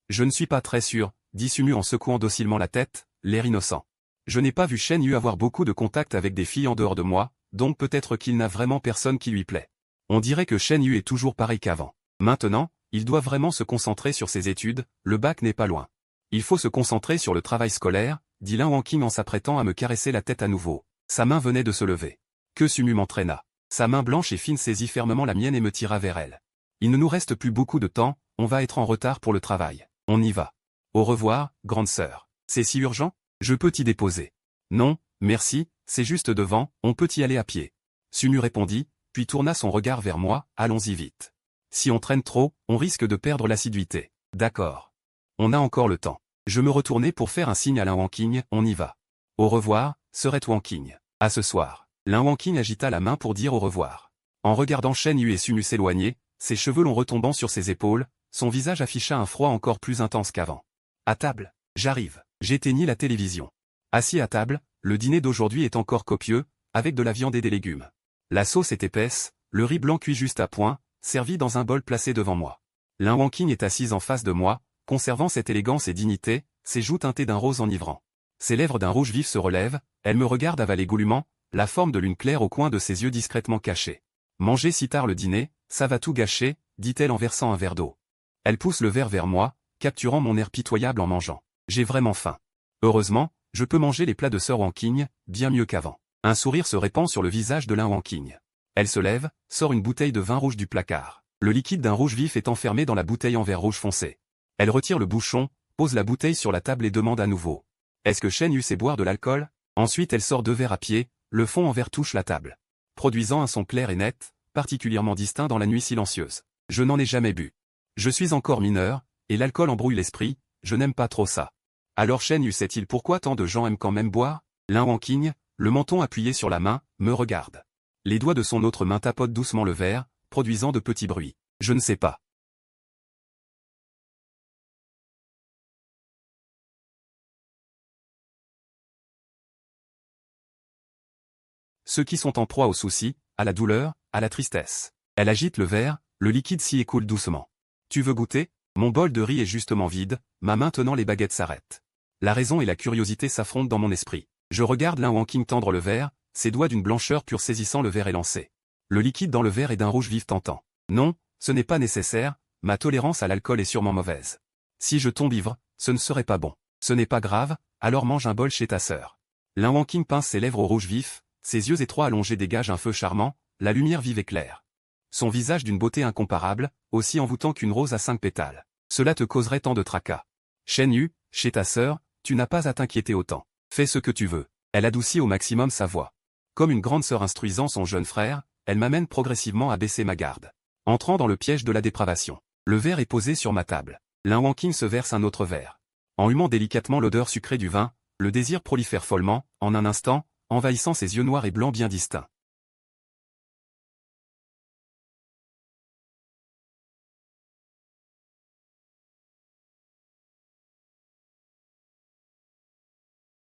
Je ne suis pas très sûr, dit Sumu en secouant docilement la tête, l'air innocent. Je n'ai pas vu Shen Yu avoir beaucoup de contact avec des filles en dehors de moi, donc peut-être qu'il n'a vraiment personne qui lui plaît. On dirait que Shen Yu est toujours pareil qu'avant. Maintenant, il doit vraiment se concentrer sur ses études, le bac n'est pas loin. Il faut se concentrer sur le travail scolaire, dit Lin Wangqing en s'apprêtant à me caresser la tête à nouveau. Sa main venait de se lever. Que Sumu m'entraîna. Sa main blanche et fine saisit fermement la mienne et me tira vers elle. Il ne nous reste plus beaucoup de temps, on va être en retard pour le travail. On y va. Au revoir, grande sœur. C'est si urgent? Je peux t'y déposer. Non, merci, c'est juste devant, on peut y aller à pied. Sumu répondit, puis tourna son regard vers moi, allons-y vite. Si on traîne trop, on risque de perdre l'assiduité. D'accord. On a encore le temps. Je me retournai pour faire un signe à Lin Wangqing, on y va. Au revoir, serait Wangqing. À ce soir. Lin Wangqing agita la main pour dire au revoir. En regardant Shen Yu et Sumu s'éloigner, ses cheveux longs retombant sur ses épaules, son visage afficha un froid encore plus intense qu'avant. À table. J'arrive. J'éteignis la télévision. Assis à table, le dîner d'aujourd'hui est encore copieux, avec de la viande et des légumes. La sauce est épaisse, le riz blanc cuit juste à point, servi dans un bol placé devant moi. Lin Wangqing est assise en face de moi, conservant cette élégance et dignité, ses joues teintées d'un rose enivrant. Ses lèvres d'un rouge vif se relèvent, elle me regarde avaler goulûment, la forme de lune claire au coin de ses yeux discrètement cachés. Manger si tard le dîner, ça va tout gâcher, dit-elle en versant un verre d'eau. Elle pousse le verre vers moi, capturant mon air pitoyable en mangeant. J'ai vraiment faim. Heureusement, je peux manger les plats de sœur Wangqing, bien mieux qu'avant. Un sourire se répand sur le visage de Lin Wangqing. Elle se lève, sort une bouteille de vin rouge du placard. Le liquide d'un rouge vif est enfermé dans la bouteille en verre rouge foncé. Elle retire le bouchon, pose la bouteille sur la table et demande à nouveau. Est-ce que Shen Yu sait boire de l'alcool? Ensuite elle sort deux verres à pied, le fond en verre touche la table. Produisant un son clair et net, particulièrement distinct dans la nuit silencieuse. Je n'en ai jamais bu. Je suis encore mineur, et l'alcool embrouille l'esprit, je n'aime pas trop ça. Alors Shen Yu sait-il pourquoi tant de gens aiment quand même boire? Lin Wanqing, le menton appuyé sur la main, me regarde. Les doigts de son autre main tapotent doucement le verre, produisant de petits bruits. Je ne sais pas. Ceux qui sont en proie aux soucis, à la douleur, à la tristesse. Elle agite le verre, le liquide s'y écoule doucement. Tu veux goûter? Mon bol de riz est justement vide, ma main tenant les baguettes s'arrête. La raison et la curiosité s'affrontent dans mon esprit. Je regarde Lin Wanqing tendre le verre, ses doigts d'une blancheur pure saisissant le verre élancé. Le liquide dans le verre est d'un rouge vif tentant. Non, ce n'est pas nécessaire, ma tolérance à l'alcool est sûrement mauvaise. Si je tombe ivre, ce ne serait pas bon. Ce n'est pas grave, alors mange un bol chez ta sœur. Lin Wanqing pince ses lèvres au rouge vif, ses yeux étroits allongés dégagent un feu charmant, la lumière vive et claire. Son visage d'une beauté incomparable, aussi envoûtant qu'une rose à 5 pétales. Cela te causerait tant de tracas. Shen Yu, chez ta sœur, tu n'as pas à t'inquiéter autant. Fais ce que tu veux. Elle adoucit au maximum sa voix. Comme une grande sœur instruisant son jeune frère, elle m'amène progressivement à baisser ma garde. Entrant dans le piège de la dépravation. Le verre est posé sur ma table. Lin Wanqing se verse un autre verre. En humant délicatement l'odeur sucrée du vin, le désir prolifère follement, en un instant, envahissant ses yeux noirs et blancs bien distincts.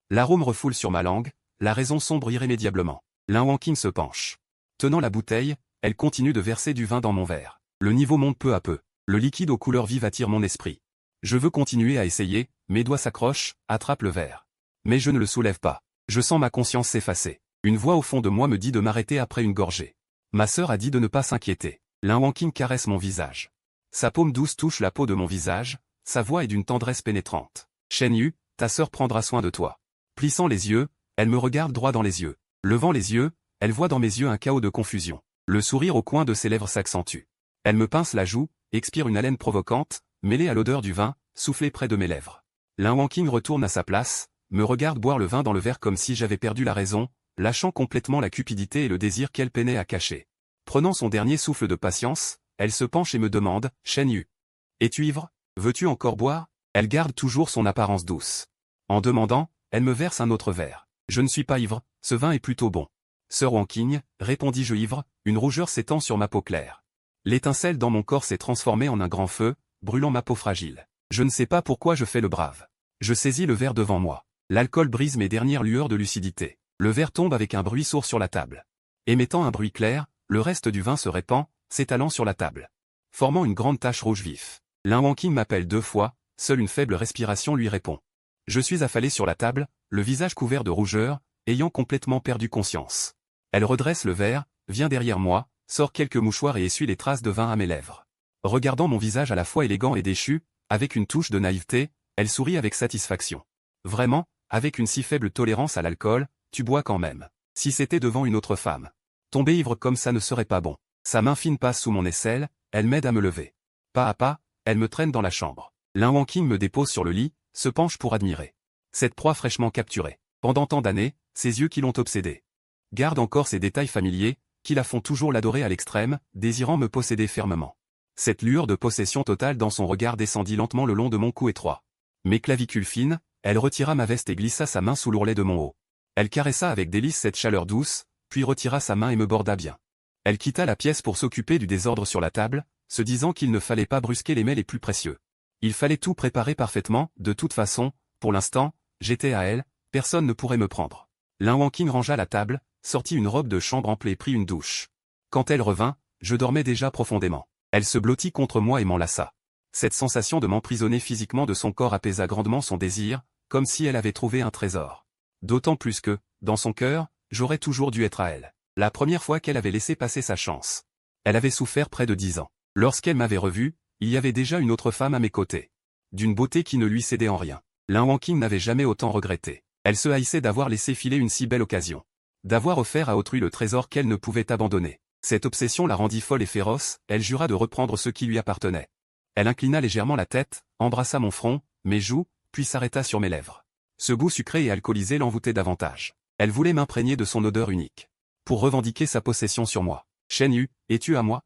L'arôme refoule sur ma langue, la raison sombre irrémédiablement. Lin Wanqing se penche. Tenant la bouteille, elle continue de verser du vin dans mon verre. Le niveau monte peu à peu. Le liquide aux couleurs vives attire mon esprit. Je veux continuer à essayer, mes doigts s'accrochent, attrapent le verre. Mais je ne le soulève pas. Je sens ma conscience s'effacer. Une voix au fond de moi me dit de m'arrêter après une gorgée. Ma sœur a dit de ne pas s'inquiéter. Lin Wanqing caresse mon visage. Sa paume douce touche la peau de mon visage, sa voix est d'une tendresse pénétrante. Shen Yu, ta sœur prendra soin de toi. Plissant les yeux, elle me regarde droit dans les yeux. Levant les yeux, elle voit dans mes yeux un chaos de confusion. Le sourire au coin de ses lèvres s'accentue. Elle me pince la joue, expire une haleine provocante, mêlée à l'odeur du vin, soufflée près de mes lèvres. Lin Wanqing retourne à sa place, me regarde boire le vin dans le verre comme si j'avais perdu la raison, lâchant complètement la cupidité et le désir qu'elle peinait à cacher. Prenant son dernier souffle de patience, elle se penche et me demande, Shen Yu. Es-tu ivre? Veux-tu encore boire? Elle garde toujours son apparence douce. En demandant, elle me verse un autre verre. Je ne suis pas ivre, ce vin est plutôt bon. Sœur Wanqing, répondis-je ivre, une rougeur s'étend sur ma peau claire. L'étincelle dans mon corps s'est transformée en un grand feu, brûlant ma peau fragile. Je ne sais pas pourquoi je fais le brave. Je saisis le verre devant moi. L'alcool brise mes dernières lueurs de lucidité. Le verre tombe avec un bruit sourd sur la table. Émettant un bruit clair, le reste du vin se répand, s'étalant sur la table. Formant une grande tache rouge vif. Lin Wanqing m'appelle 2 fois, seule une faible respiration lui répond. Je suis affalé sur la table, le visage couvert de rougeur, ayant complètement perdu conscience. Elle redresse le verre, vient derrière moi, sort quelques mouchoirs et essuie les traces de vin à mes lèvres. Regardant mon visage à la fois élégant et déchu, avec une touche de naïveté, elle sourit avec satisfaction. Vraiment, avec une si faible tolérance à l'alcool, tu bois quand même. Si c'était devant une autre femme. Tomber ivre comme ça ne serait pas bon. Sa main fine passe sous mon aisselle, elle m'aide à me lever. Pas à pas, elle me traîne dans la chambre. Lin Wanqing me dépose sur le lit, se penche pour admirer. Cette proie fraîchement capturée. Pendant tant d'années, ses yeux qui l'ont obsédée. Garde encore ces détails familiers, qui la font toujours l'adorer à l'extrême, désirant me posséder fermement. Cette lueur de possession totale dans son regard descendit lentement le long de mon cou étroit. Mes clavicules fines, elle retira ma veste et glissa sa main sous l'ourlet de mon haut. Elle caressa avec délice cette chaleur douce, puis retira sa main et me borda bien. Elle quitta la pièce pour s'occuper du désordre sur la table, se disant qu'il ne fallait pas brusquer les mets les plus précieux. Il fallait tout préparer parfaitement, de toute façon, pour l'instant, j'étais à elle, personne ne pourrait me prendre. Lin Wanqing rangea la table, sortit une robe de chambre ample et prit une douche. Quand elle revint, je dormais déjà profondément. Elle se blottit contre moi et m'enlaça. Cette sensation de m'emprisonner physiquement de son corps apaisa grandement son désir, comme si elle avait trouvé un trésor. D'autant plus que, dans son cœur, j'aurais toujours dû être à elle. La première fois qu'elle avait laissé passer sa chance. Elle avait souffert près de 10 ans. Lorsqu'elle m'avait revu, il y avait déjà une autre femme à mes côtés. D'une beauté qui ne lui cédait en rien. Lin Wanqing n'avait jamais autant regretté. Elle se haïssait d'avoir laissé filer une si belle occasion. D'avoir offert à autrui le trésor qu'elle ne pouvait abandonner. Cette obsession la rendit folle et féroce, elle jura de reprendre ce qui lui appartenait. Elle inclina légèrement la tête, embrassa mon front, mes joues, puis s'arrêta sur mes lèvres. Ce goût sucré et alcoolisé l'envoûtait davantage. Elle voulait m'imprégner de son odeur unique. Pour revendiquer sa possession sur moi. Shen Yu, es-tu à moi?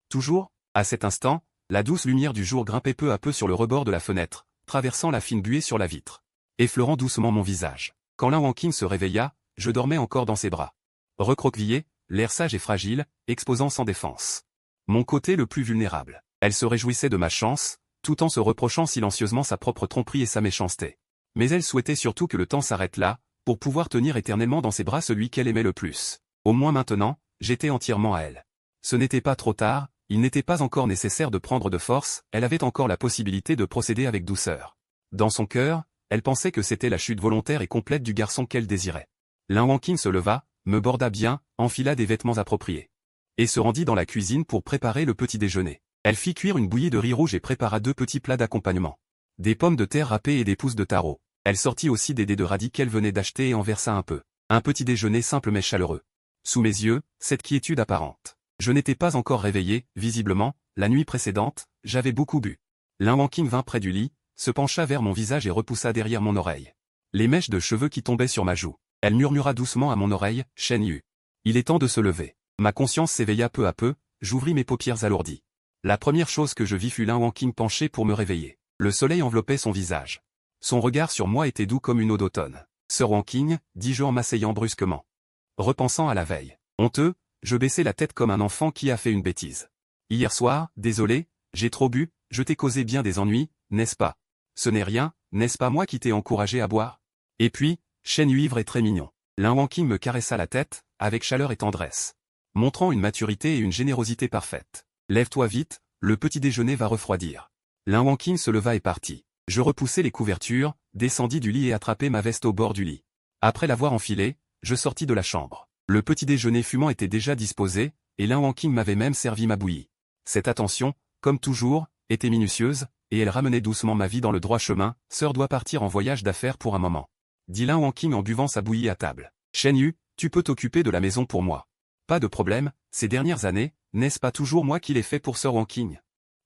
Toujours? À cet instant, la douce lumière du jour grimpait peu à peu sur le rebord de la fenêtre, traversant la fine buée sur la vitre. Effleurant doucement mon visage. Quand Lan Wangqing se réveilla, je dormais encore dans ses bras. Recroquevillée, l'air sage et fragile, exposant sans défense. Mon côté le plus vulnérable. Elle se réjouissait de ma chance, tout en se reprochant silencieusement sa propre tromperie et sa méchanceté. Mais elle souhaitait surtout que le temps s'arrête là, pour pouvoir tenir éternellement dans ses bras celui qu'elle aimait le plus. Au moins maintenant, j'étais entièrement à elle. Ce n'était pas trop tard, il n'était pas encore nécessaire de prendre de force, elle avait encore la possibilité de procéder avec douceur. Dans son cœur, elle pensait que c'était la chute volontaire et complète du garçon qu'elle désirait. Lan Wangqing se leva, me borda bien, enfila des vêtements appropriés. Et se rendit dans la cuisine pour préparer le petit déjeuner. Elle fit cuire une bouillie de riz rouge et prépara 2 petits plats d'accompagnement. Des pommes de terre râpées et des pousses de taro. Elle sortit aussi des dés de radis qu'elle venait d'acheter et en versa un peu. Un petit déjeuner simple mais chaleureux. Sous mes yeux, cette quiétude apparente. Je n'étais pas encore réveillé, visiblement, la nuit précédente, j'avais beaucoup bu. Lan Wangqing vint près du lit, se pencha vers mon visage et repoussa derrière mon oreille les mèches de cheveux qui tombaient sur ma joue. Elle murmura doucement à mon oreille, « Shen Yu. Il est temps de se lever. » Ma conscience s'éveilla peu à peu, j'ouvris mes paupières alourdies. La première chose que je vis fut Lan Wangqing penché pour me réveiller. Le soleil enveloppait son visage. Son regard sur moi était doux comme une eau d'automne. « Sœur Wangqing, dis-je en m'asseyant brusquement. Repensant à la veille. Honteux, je baissai la tête comme un enfant qui a fait une bêtise. Hier soir, désolé, j'ai trop bu, je t'ai causé bien des ennuis, n'est-ce pas? Ce n'est rien, n'est-ce pas moi qui t'ai encouragé à boire? Et puis, Shen Yu ivre est très mignon. Lan Wangqing me caressa la tête, avec chaleur et tendresse. Montrant une maturité et une générosité parfaites. Lève-toi vite, le petit déjeuner va refroidir. Lan Wangqing se leva et partit. Je repoussai les couvertures, descendis du lit et attrapai ma veste au bord du lit. Après l'avoir enfilée, je sortis de la chambre. Le petit déjeuner fumant était déjà disposé, et Lan Wangqing m'avait même servi ma bouillie. Cette attention, comme toujours, était minutieuse, et elle ramenait doucement ma vie dans le droit chemin. Sœur doit partir en voyage d'affaires pour un moment. Dit Lan Wangqing en buvant sa bouillie à table. Shen Yu, tu peux t'occuper de la maison pour moi. Pas de problème, ces dernières années, n'est-ce pas toujours moi qui l'ai fait pour Sœur Wangqing?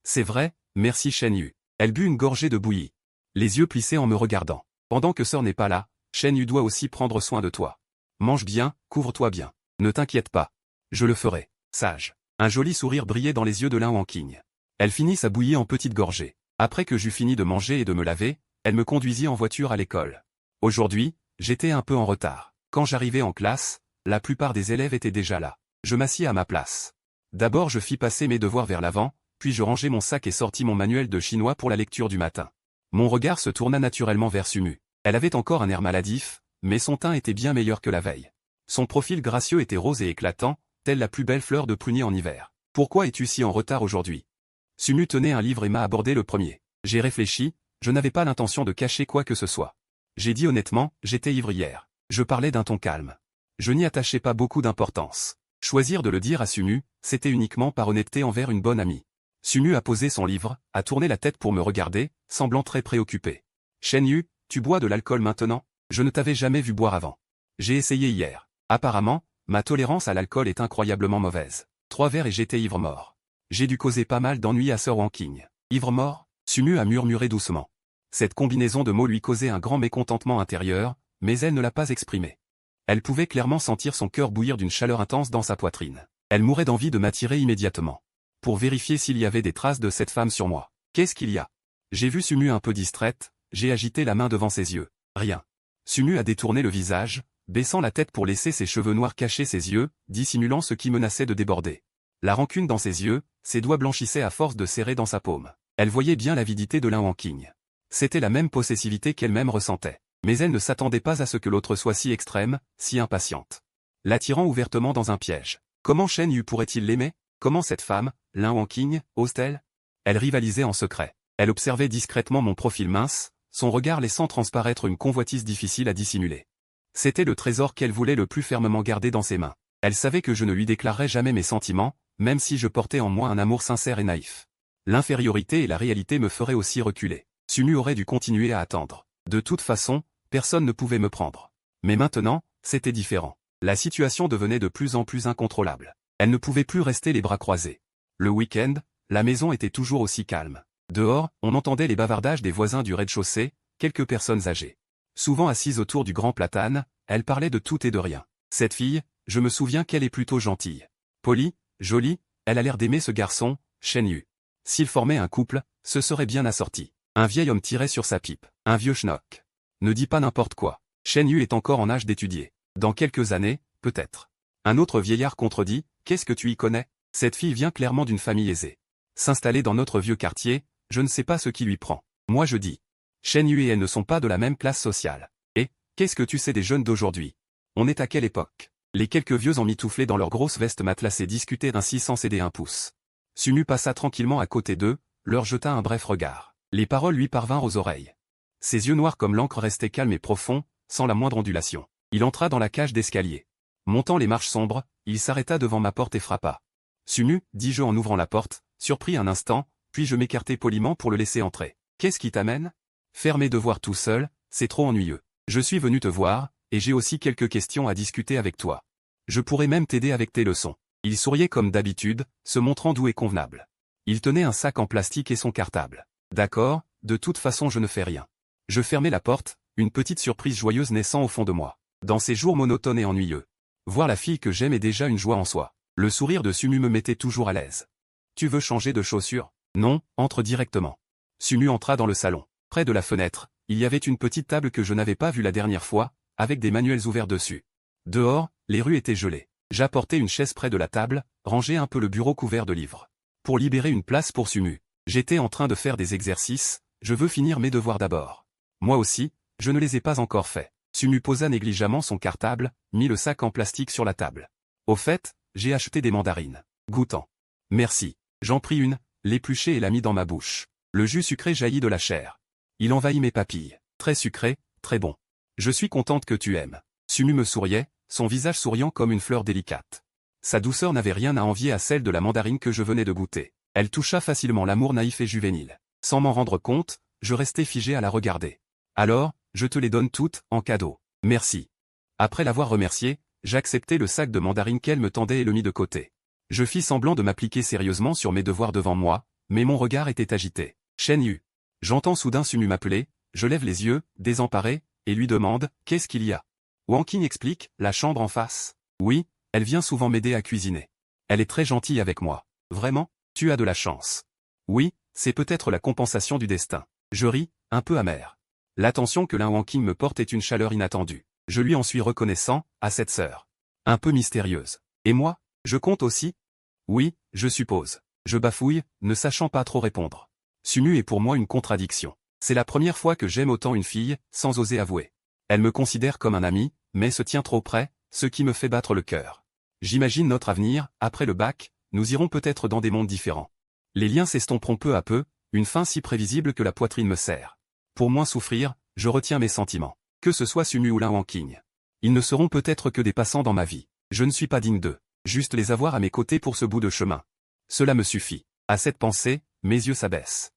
C'est vrai, merci Shen Yu. Elle but une gorgée de bouillie. Les yeux plissés en me regardant. Pendant que Sœur n'est pas là, Shen Yu doit aussi prendre soin de toi. Mange bien, couvre-toi bien. Ne t'inquiète pas. Je le ferai, sage. Un joli sourire brillait dans les yeux de Lan Wangqing. Elle finit sa bouillie en petites gorgées. Après que j'eus fini de manger et de me laver, elle me conduisit en voiture à l'école. Aujourd'hui, j'étais un peu en retard. Quand j'arrivais en classe, la plupart des élèves étaient déjà là. Je m'assis à ma place. D'abord je fis passer mes devoirs vers l'avant, puis je rangeai mon sac et sortis mon manuel de chinois pour la lecture du matin. Mon regard se tourna naturellement vers Sumu. Elle avait encore un air maladif, mais son teint était bien meilleur que la veille. Son profil gracieux était rose et éclatant, telle la plus belle fleur de prunier en hiver. « Pourquoi es-tu si en retard aujourd'hui ?» Sumu tenait un livre et m'a abordé le premier. J'ai réfléchi, je n'avais pas l'intention de cacher quoi que ce soit. J'ai dit honnêtement, j'étais ivre hier. Je parlais d'un ton calme. Je n'y attachais pas beaucoup d'importance. Choisir de le dire à Sumu, c'était uniquement par honnêteté envers une bonne amie. Sumu a posé son livre, a tourné la tête pour me regarder, semblant très préoccupé. « Shen Yu, tu bois de l'alcool maintenant? Je ne t'avais jamais vu boire avant. J'ai essayé hier. Apparemment, ma tolérance à l'alcool est incroyablement mauvaise. 3 verres et j'étais ivre mort. J'ai dû causer pas mal d'ennuis à Sœur Wangqing. Ivre mort? Sumu a murmuré doucement. Cette combinaison de mots lui causait un grand mécontentement intérieur, mais elle ne l'a pas exprimé. Elle pouvait clairement sentir son cœur bouillir d'une chaleur intense dans sa poitrine. Elle mourait d'envie de m'attirer immédiatement. Pour vérifier s'il y avait des traces de cette femme sur moi. Qu'est-ce qu'il y a? J'ai vu Sumu un peu distraite, j'ai agité la main devant ses yeux. Rien. Sumu a détourné le visage, baissant la tête pour laisser ses cheveux noirs cacher ses yeux, dissimulant ce qui menaçait de déborder. La rancune dans ses yeux, ses doigts blanchissaient à force de serrer dans sa paume. Elle voyait bien l'avidité de Lan Wangqing. C'était la même possessivité qu'elle-même ressentait. Mais elle ne s'attendait pas à ce que l'autre soit si extrême, si impatiente. L'attirant ouvertement dans un piège. Comment Shen Yu pourrait-il l'aimer? Comment cette femme, Lan Wangqing, ose-t-elle? Elle rivalisait en secret. Elle observait discrètement mon profil mince, son regard laissant transparaître une convoitise difficile à dissimuler. C'était le trésor qu'elle voulait le plus fermement garder dans ses mains. Elle savait que je ne lui déclarerais jamais mes sentiments, même si je portais en moi un amour sincère et naïf. L'infériorité et la réalité me feraient aussi reculer. Sumu aurait dû continuer à attendre. De toute façon, personne ne pouvait me prendre. Mais maintenant, c'était différent. La situation devenait de plus en plus incontrôlable. Elle ne pouvait plus rester les bras croisés. Le week-end, la maison était toujours aussi calme. Dehors, on entendait les bavardages des voisins du rez-de-chaussée, quelques personnes âgées. Souvent assises autour du grand platane, elles parlaient de tout et de rien. Cette fille, je me souviens qu'elle est plutôt gentille. Polie, jolie, elle a l'air d'aimer ce garçon, Shen Yu. S'ils formaient un couple, ce serait bien assorti. Un vieil homme tirait sur sa pipe. Un vieux schnock. Ne dis pas n'importe quoi. Shen Yu est encore en âge d'étudier. Dans quelques années, peut-être. Un autre vieillard contredit, qu'est-ce que tu y connais? Cette fille vient clairement d'une famille aisée. S'installer dans notre vieux quartier, je ne sais pas ce qui lui prend. Moi je dis. Shen Yu et elle ne sont pas de la même classe sociale. Et, qu'est-ce que tu sais des jeunes d'aujourd'hui? On est à quelle époque? Les quelques vieux emmitouflés dans leurs grosses vestes matelassées discutaient ainsi sans céder un pouce. Sumu passa tranquillement à côté d'eux, leur jeta un bref regard. Les paroles lui parvinrent aux oreilles. Ses yeux noirs comme l'encre restaient calmes et profonds, sans la moindre ondulation. Il entra dans la cage d'escalier. Montant les marches sombres, il s'arrêta devant ma porte et frappa. Sumu, dis-je en ouvrant la porte, surpris un instant, puis je m'écartai poliment pour le laisser entrer. Qu'est-ce qui t'amène? Faire mes devoirs tout seul, c'est trop ennuyeux. Je suis venu te voir, et j'ai aussi quelques questions à discuter avec toi. Je pourrais même t'aider avec tes leçons. Il souriait comme d'habitude, se montrant doux et convenable. Il tenait un sac en plastique et son cartable. D'accord, de toute façon je ne fais rien. Je fermai la porte, une petite surprise joyeuse naissant au fond de moi. Dans ces jours monotones et ennuyeux, voir la fille que j'aime est déjà une joie en soi. Le sourire de Sumu me mettait toujours à l'aise. Tu veux changer de chaussures? Non, entre directement. Sumu entra dans le salon. Près de la fenêtre, il y avait une petite table que je n'avais pas vue la dernière fois, avec des manuels ouverts dessus. Dehors, les rues étaient gelées. J'apportai une chaise près de la table, rangeai un peu le bureau couvert de livres. Pour libérer une place pour Sumu. J'étais en train de faire des exercices, je veux finir mes devoirs d'abord. Moi aussi, je ne les ai pas encore faits. Sumu posa négligemment son cartable, mit le sac en plastique sur la table. Au fait, j'ai acheté des mandarines. Goûtant. Merci. J'en pris une, l'épluchai et la mis dans ma bouche. Le jus sucré jaillit de la chair. Il envahit mes papilles. Très sucré, très bon. Je suis contente que tu aimes. Sumu me souriait, son visage souriant comme une fleur délicate. Sa douceur n'avait rien à envier à celle de la mandarine que je venais de goûter. Elle toucha facilement l'amour naïf et juvénile. Sans m'en rendre compte, je restais figé à la regarder. Alors, je te les donne toutes, en cadeau. Merci. Après l'avoir remerciée, j'acceptai le sac de mandarines qu'elle me tendait et le mis de côté. Je fis semblant de m'appliquer sérieusement sur mes devoirs devant moi, mais mon regard était agité. Shen Yu. J'entends soudain Sumu m'appeler, je lève les yeux, désemparé, et lui demande, qu'est-ce qu'il y a? Wang Qing explique, la chambre en face. Oui, elle vient souvent m'aider à cuisiner. Elle est très gentille avec moi. Vraiment, tu as de la chance. Oui, c'est peut-être la compensation du destin. Je ris, un peu amer. L'attention que Wang Qing me porte est une chaleur inattendue. Je lui en suis reconnaissant, à cette sœur. Un peu mystérieuse. Et moi, je compte aussi? Oui, je suppose. Je bafouille, ne sachant pas trop répondre. Sumu est pour moi une contradiction. C'est la première fois que j'aime autant une fille, sans oser avouer. Elle me considère comme un ami, mais se tient trop près, ce qui me fait battre le cœur. J'imagine notre avenir, après le bac, nous irons peut-être dans des mondes différents. Les liens s'estomperont peu à peu, une fin si prévisible que la poitrine me serre. Pour moins souffrir, je retiens mes sentiments. Que ce soit Sumu ou Wang Qing. Ils ne seront peut-être que des passants dans ma vie. Je ne suis pas digne d'eux. Juste les avoir à mes côtés pour ce bout de chemin. Cela me suffit. À cette pensée, mes yeux s'abaissent.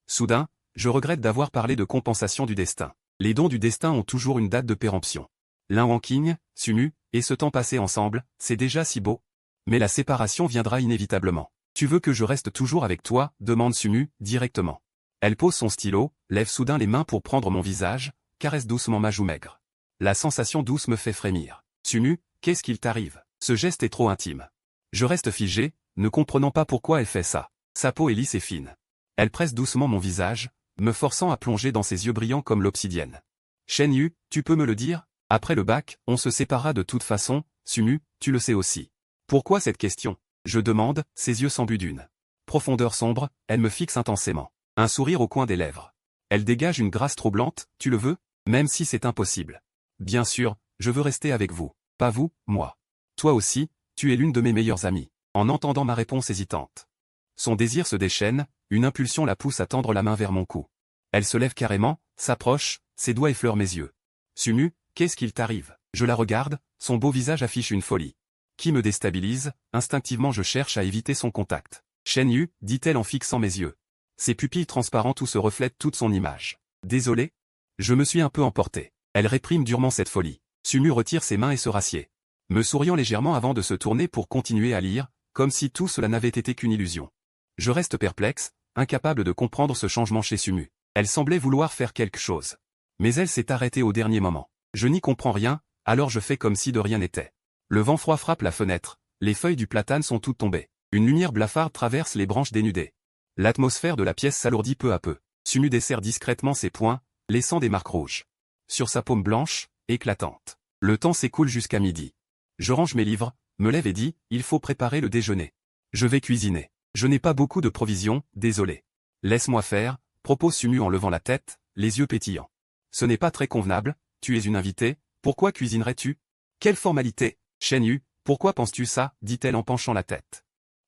Soudain, je regrette d'avoir parlé de compensation du destin. Les dons du destin ont toujours une date de péremption. Wang Qing, Sumu, et ce temps passé ensemble, c'est déjà si beau. Mais la séparation viendra inévitablement. Tu veux que je reste toujours avec toi, demande Sumu, directement. Elle pose son stylo, lève soudain les mains pour prendre mon visage, caresse doucement ma joue maigre. La sensation douce me fait frémir. Sumu, qu'est-ce qu'il t'arrive? Ce geste est trop intime. Je reste figé, ne comprenant pas pourquoi elle fait ça. Sa peau est lisse et fine. Elle presse doucement mon visage, me forçant à plonger dans ses yeux brillants comme l'obsidienne. Shen Yu, tu peux me le dire? Après le bac, on se séparera de toute façon, Sumu, tu le sais aussi. Pourquoi cette question? Je demande, ses yeux s'embuent d'une profondeur sombre, elle me fixe intensément. Un sourire au coin des lèvres. Elle dégage une grâce troublante, tu le veux? Même si c'est impossible. Bien sûr, je veux rester avec vous. Pas vous, moi. Toi aussi, tu es l'une de mes meilleures amies. En entendant ma réponse hésitante. Son désir se déchaîne, une impulsion la pousse à tendre la main vers mon cou. Elle se lève carrément, s'approche, ses doigts effleurent mes yeux. Sumu, qu'est-ce qu'il t'arrive? Je la regarde, son beau visage affiche une folie. Qui me déstabilise, instinctivement je cherche à éviter son contact. Shen Yu, dit-elle en fixant mes yeux. Ses pupilles transparentes où se reflète toute son image. Désolé? Je me suis un peu emporté. Elle réprime durement cette folie. Sumu retire ses mains et se rassied. Me souriant légèrement avant de se tourner pour continuer à lire, comme si tout cela n'avait été qu'une illusion. Je reste perplexe, incapable de comprendre ce changement chez Sumu. Elle semblait vouloir faire quelque chose. Mais elle s'est arrêtée au dernier moment. Je n'y comprends rien, alors je fais comme si de rien n'était. Le vent froid frappe la fenêtre, les feuilles du platane sont toutes tombées. Une lumière blafarde traverse les branches dénudées. L'atmosphère de la pièce s'alourdit peu à peu. Sumu desserre discrètement ses poings, laissant des marques rouges. Sur sa paume blanche, éclatante. Le temps s'écoule jusqu'à midi. Je range mes livres, me lève et dis, il faut préparer le déjeuner. Je vais cuisiner. Je n'ai pas beaucoup de provisions, désolé. Laisse-moi faire, propose Sumu en levant la tête, les yeux pétillants. Ce n'est pas très convenable, tu es une invitée, pourquoi cuisinerais-tu? Quelle formalité, Shen Yu, pourquoi penses-tu ça, dit-elle en penchant la tête.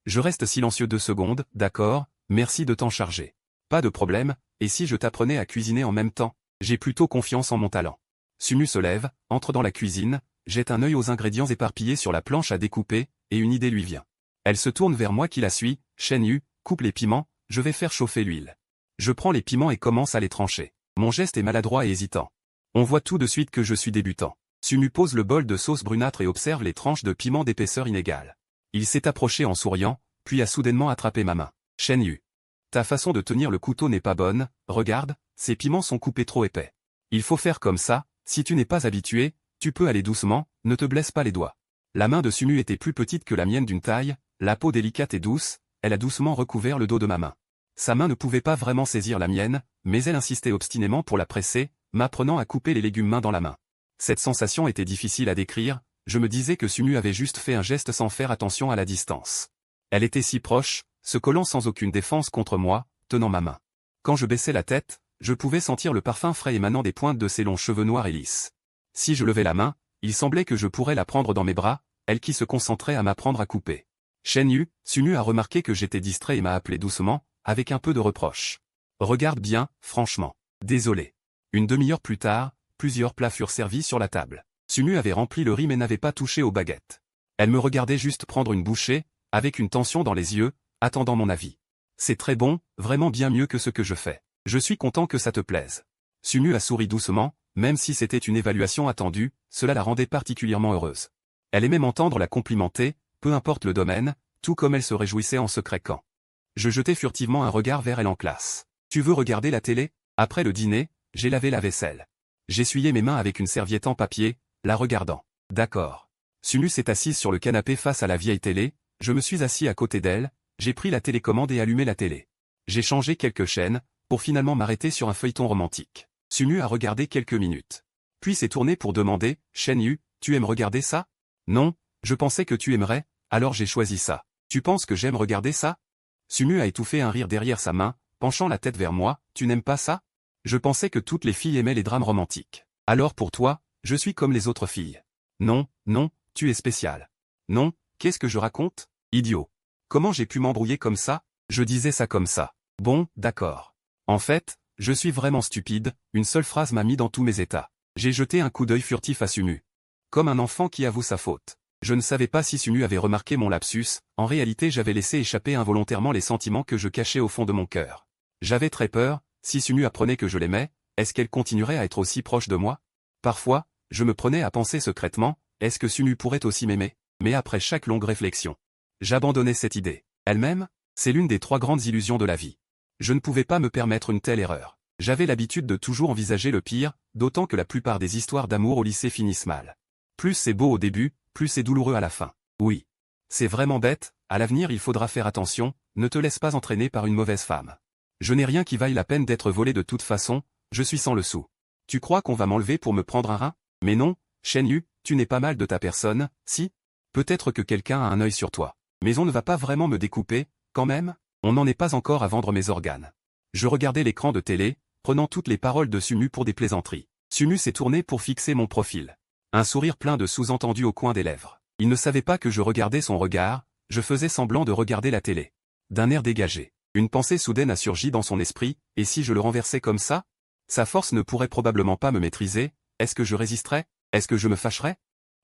Je reste silencieux 2 secondes, d'accord, merci de t'en charger. Pas de problème, et si je t'apprenais à cuisiner en même temps? J'ai plutôt confiance en mon talent. Sumu se lève, entre dans la cuisine, jette un œil aux ingrédients éparpillés sur la planche à découper, et une idée lui vient. Elle se tourne vers moi qui la suis, Shen Yu, coupe les piments, je vais faire chauffer l'huile. Je prends les piments et commence à les trancher. Mon geste est maladroit et hésitant. On voit tout de suite que je suis débutant. Sumu pose le bol de sauce brunâtre et observe les tranches de piment d'épaisseur inégale. Il s'est approché en souriant, puis a soudainement attrapé ma main. Shen Yu. Ta façon de tenir le couteau n'est pas bonne, regarde, ces piments sont coupés trop épais. Il faut faire comme ça, si tu n'es pas habitué, tu peux aller doucement, ne te blesse pas les doigts. La main de Sumu était plus petite que la mienne d'une taille, la peau délicate et douce, elle a doucement recouvert le dos de ma main. Sa main ne pouvait pas vraiment saisir la mienne, mais elle insistait obstinément pour la presser, m'apprenant à couper les légumes main dans la main. Cette sensation était difficile à décrire, je me disais que Sumu avait juste fait un geste sans faire attention à la distance. Elle était si proche, se collant sans aucune défense contre moi, tenant ma main. Quand je baissais la tête, je pouvais sentir le parfum frais émanant des pointes de ses longs cheveux noirs et lisses. Si je levais la main, il semblait que je pourrais la prendre dans mes bras, elle qui se concentrait à m'apprendre à couper. Shen Yu, Sumu a remarqué que j'étais distrait et m'a appelé doucement, avec un peu de reproche. Regarde bien, franchement. Désolé. Une demi-heure plus tard, plusieurs plats furent servis sur la table. Sumu avait rempli le riz mais n'avait pas touché aux baguettes. Elle me regardait juste prendre une bouchée, avec une tension dans les yeux, attendant mon avis. C'est très bon, vraiment bien mieux que ce que je fais. Je suis content que ça te plaise. Sumu a souri doucement, même si c'était une évaluation attendue, cela la rendait particulièrement heureuse. Elle aimait m'entendre la complimenter, peu importe le domaine, tout comme elle se réjouissait en secret quand. Je jetai furtivement un regard vers elle en classe. Tu veux regarder la télé? Après le dîner, j'ai lavé la vaisselle. J'essuyai mes mains avec une serviette en papier, la regardant. D'accord. Sumu s'est assise sur le canapé face à la vieille télé, je me suis assis à côté d'elle, j'ai pris la télécommande et allumé la télé. J'ai changé quelques chaînes, pour finalement m'arrêter sur un feuilleton romantique. Sumu a regardé quelques minutes. Puis s'est tourné pour demander, Shen Yu, tu aimes regarder ça? Non, je pensais que tu aimerais, alors j'ai choisi ça. Tu penses que j'aime regarder ça? Sumu a étouffé un rire derrière sa main, penchant la tête vers moi, tu n'aimes pas ça? Je pensais que toutes les filles aimaient les drames romantiques. Alors pour toi, je suis comme les autres filles. Non, non, tu es spécial. Non, qu'est-ce que je raconte? Idiot. Comment j'ai pu m'embrouiller comme ça? Je disais ça comme ça. Bon, d'accord. En fait, je suis vraiment stupide, une seule phrase m'a mis dans tous mes états. J'ai jeté un coup d'œil furtif à Sumu. Comme un enfant qui avoue sa faute. Je ne savais pas si Sumu avait remarqué mon lapsus, en réalité j'avais laissé échapper involontairement les sentiments que je cachais au fond de mon cœur. J'avais très peur, si Sumu apprenait que je l'aimais, est-ce qu'elle continuerait à être aussi proche de moi? Parfois, je me prenais à penser secrètement, est-ce que Sumu pourrait aussi m'aimer? Mais après chaque longue réflexion, j'abandonnais cette idée. Elle-même, c'est l'une des 3 grandes illusions de la vie. Je ne pouvais pas me permettre une telle erreur. J'avais l'habitude de toujours envisager le pire, d'autant que la plupart des histoires d'amour au lycée finissent mal. Plus c'est beau au début, plus c'est douloureux à la fin. Oui. C'est vraiment bête, à l'avenir il faudra faire attention, ne te laisse pas entraîner par une mauvaise femme. Je n'ai rien qui vaille la peine d'être volé de toute façon, je suis sans le sou. Tu crois qu'on va m'enlever pour me prendre un rein? Mais non, Shen Yu, tu n'es pas mal de ta personne, si? Peut-être que quelqu'un a un œil sur toi. Mais on ne va pas vraiment me découper, quand même? On n'en est pas encore à vendre mes organes. Je regardais l'écran de télé, prenant toutes les paroles de Sumu pour des plaisanteries. Sumu s'est tourné pour fixer mon profil. Un sourire plein de sous-entendus au coin des lèvres. Il ne savait pas que je regardais son regard, je faisais semblant de regarder la télé. D'un air dégagé. Une pensée soudaine a surgi dans son esprit, et si je le renversais comme ça? Sa force ne pourrait probablement pas me maîtriser, est-ce que je résisterais? Est-ce que je me fâcherais?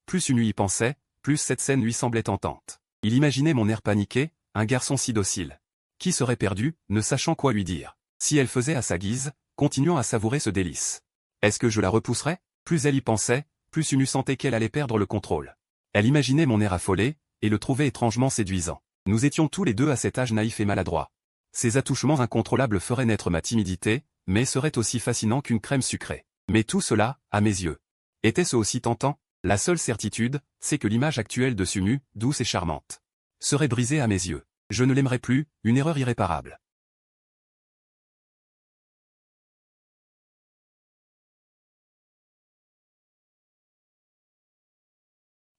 Plus Sumu y pensait, plus cette scène lui semblait tentante. Il imaginait mon air paniqué, un garçon si docile. Qui serait perdu, ne sachant quoi lui dire. Si elle faisait à sa guise, continuant à savourer ce délice. Est-ce que je la repousserais? Plus elle y pensait, plus Sumu sentait qu'elle allait perdre le contrôle. Elle imaginait mon air affolé, et le trouvait étrangement séduisant. Nous étions tous les deux à cet âge naïf et maladroit. Ces attouchements incontrôlables feraient naître ma timidité, mais seraient aussi fascinants qu'une crème sucrée. Mais tout cela, à mes yeux, était-ce aussi tentant? La seule certitude, c'est que l'image actuelle de Sumu, douce et charmante, serait brisée à mes yeux. Je ne l'aimerais plus, une erreur irréparable.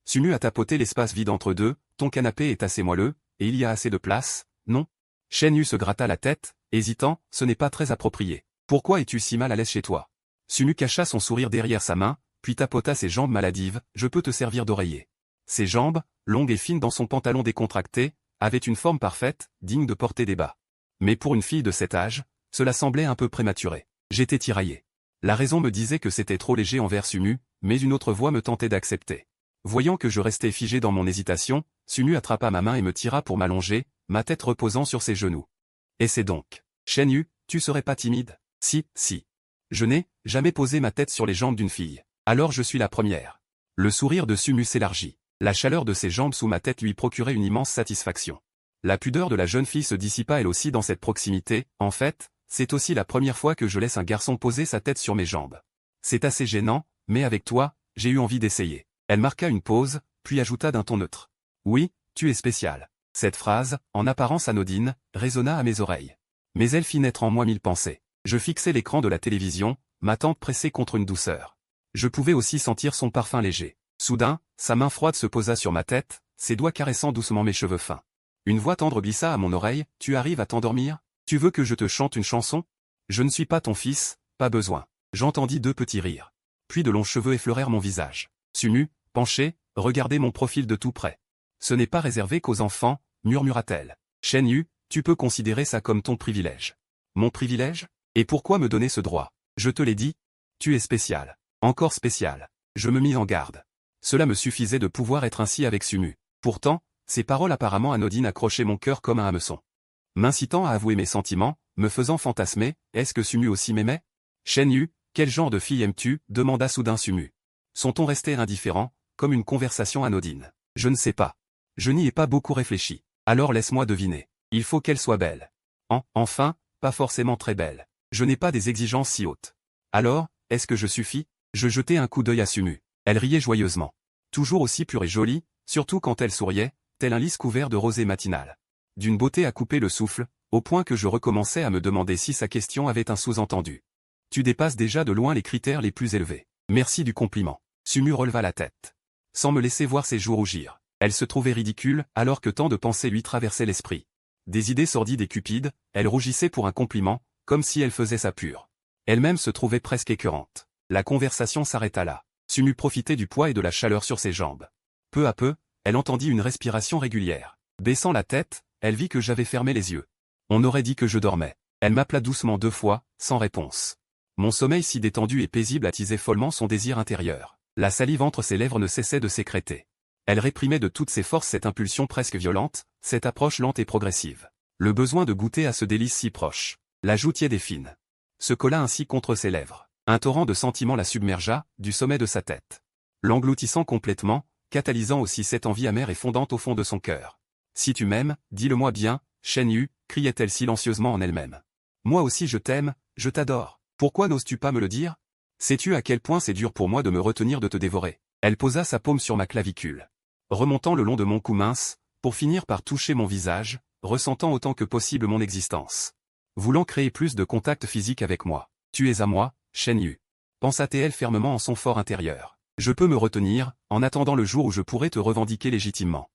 Sumu a tapoté l'espace vide entre deux, ton canapé est assez moelleux, et il y a assez de place, non? Shen Yu se gratta la tête, hésitant, ce n'est pas très approprié. Pourquoi es-tu si mal à l'aise chez toi? Sumu cacha son sourire derrière sa main, puis tapota ses jambes maladives, je peux te servir d'oreiller. Ses jambes, longues et fines dans son pantalon décontracté, avaient une forme parfaite, digne de porter des bas. Mais pour une fille de cet âge, cela semblait un peu prématuré. J'étais tiraillé. La raison me disait que c'était trop léger envers Sumu, mais une autre voix me tentait d'accepter. Voyant que je restais figé dans mon hésitation, Sumu attrapa ma main et me tira pour m'allonger, ma tête reposant sur ses genoux. Et c'est donc. Shen Yu, tu serais pas timide? Si. Je n'ai jamais posé ma tête sur les jambes d'une fille. Alors je suis la première. Le sourire de Sumu s'élargit. La chaleur de ses jambes sous ma tête lui procurait une immense satisfaction. La pudeur de la jeune fille se dissipa elle aussi dans cette proximité, en fait, c'est aussi la première fois que je laisse un garçon poser sa tête sur mes jambes. C'est assez gênant, mais avec toi, j'ai eu envie d'essayer. Elle marqua une pause, puis ajouta d'un ton neutre. Oui, tu es spécial. Cette phrase, en apparence anodine, résonna à mes oreilles. Mais elle fit naître en moi mille pensées. Je fixai l'écran de la télévision, ma tempe pressée contre une douceur. Je pouvais aussi sentir son parfum léger. Soudain, sa main froide se posa sur ma tête, ses doigts caressant doucement mes cheveux fins. Une voix tendre glissa à mon oreille, tu arrives à t'endormir? Tu veux que je te chante une chanson? Je ne suis pas ton fils, pas besoin. J'entendis deux petits rires. Puis de longs cheveux effleurèrent mon visage. Sumu, penché, regardait mon profil de tout près. Ce n'est pas réservé qu'aux enfants, murmura-t-elle. Shen Yu, tu peux considérer ça comme ton privilège. Mon privilège? Et pourquoi me donner ce droit? Je te l'ai dit. Tu es spécial. Encore spécial. Je me mis en garde. Cela me suffisait de pouvoir être ainsi avec Sumu. Pourtant, ces paroles apparemment anodines accrochaient mon cœur comme un hameçon. M'incitant à avouer mes sentiments, me faisant fantasmer, est-ce que Sumu aussi m'aimait? Shen Yu, quel genre de fille aimes-tu? Demanda soudain Sumu. Son ton restait indifférent, comme une conversation anodine. Je ne sais pas. Je n'y ai pas beaucoup réfléchi. Alors laisse-moi deviner. Il faut qu'elle soit belle. Enfin, pas forcément très belle. Je n'ai pas des exigences si hautes. Alors, est-ce que je suffis? Je jetai un coup d'œil à Sumu. Elle riait joyeusement. Toujours aussi pure et jolie, surtout quand elle souriait, tel un lys couvert de rosée matinale. D'une beauté à couper le souffle, au point que je recommençais à me demander si sa question avait un sous-entendu. Tu dépasses déjà de loin les critères les plus élevés. Merci du compliment. Sumu releva la tête. Sans me laisser voir ses joues rougir. Elle se trouvait ridicule, alors que tant de pensées lui traversaient l'esprit. Des idées sordides et cupides, elle rougissait pour un compliment, comme si elle faisait ça pure. Elle-même se trouvait presque écœurante. La conversation s'arrêta là. Sumu profitait du poids et de la chaleur sur ses jambes. Peu à peu, elle entendit une respiration régulière. Baissant la tête, elle vit que j'avais fermé les yeux. On aurait dit que je dormais. Elle m'appela doucement 2 fois, sans réponse. Mon sommeil si détendu et paisible attisait follement son désir intérieur. La salive entre ses lèvres ne cessait de sécréter. Elle réprimait de toutes ses forces cette impulsion presque violente, cette approche lente et progressive. Le besoin de goûter à ce délice si proche. La joue tiède et fine se colla ainsi contre ses lèvres. Un torrent de sentiments la submergea, du sommet de sa tête. L'engloutissant complètement, catalysant aussi cette envie amère et fondante au fond de son cœur. Si tu m'aimes, dis-le-moi bien, Shen Yu, criait-elle silencieusement en elle-même. Moi aussi je t'aime, je t'adore. Pourquoi n'oses-tu pas me le dire? Sais-tu à quel point c'est dur pour moi de me retenir de te dévorer? Elle posa sa paume sur ma clavicule. Remontant le long de mon cou mince, pour finir par toucher mon visage, ressentant autant que possible mon existence. Voulant créer plus de contact physique avec moi. Tu es à moi, Shen Yu. Pensa-t-elle fermement en son fort intérieur. Je peux me retenir, en attendant le jour où je pourrai te revendiquer légitimement.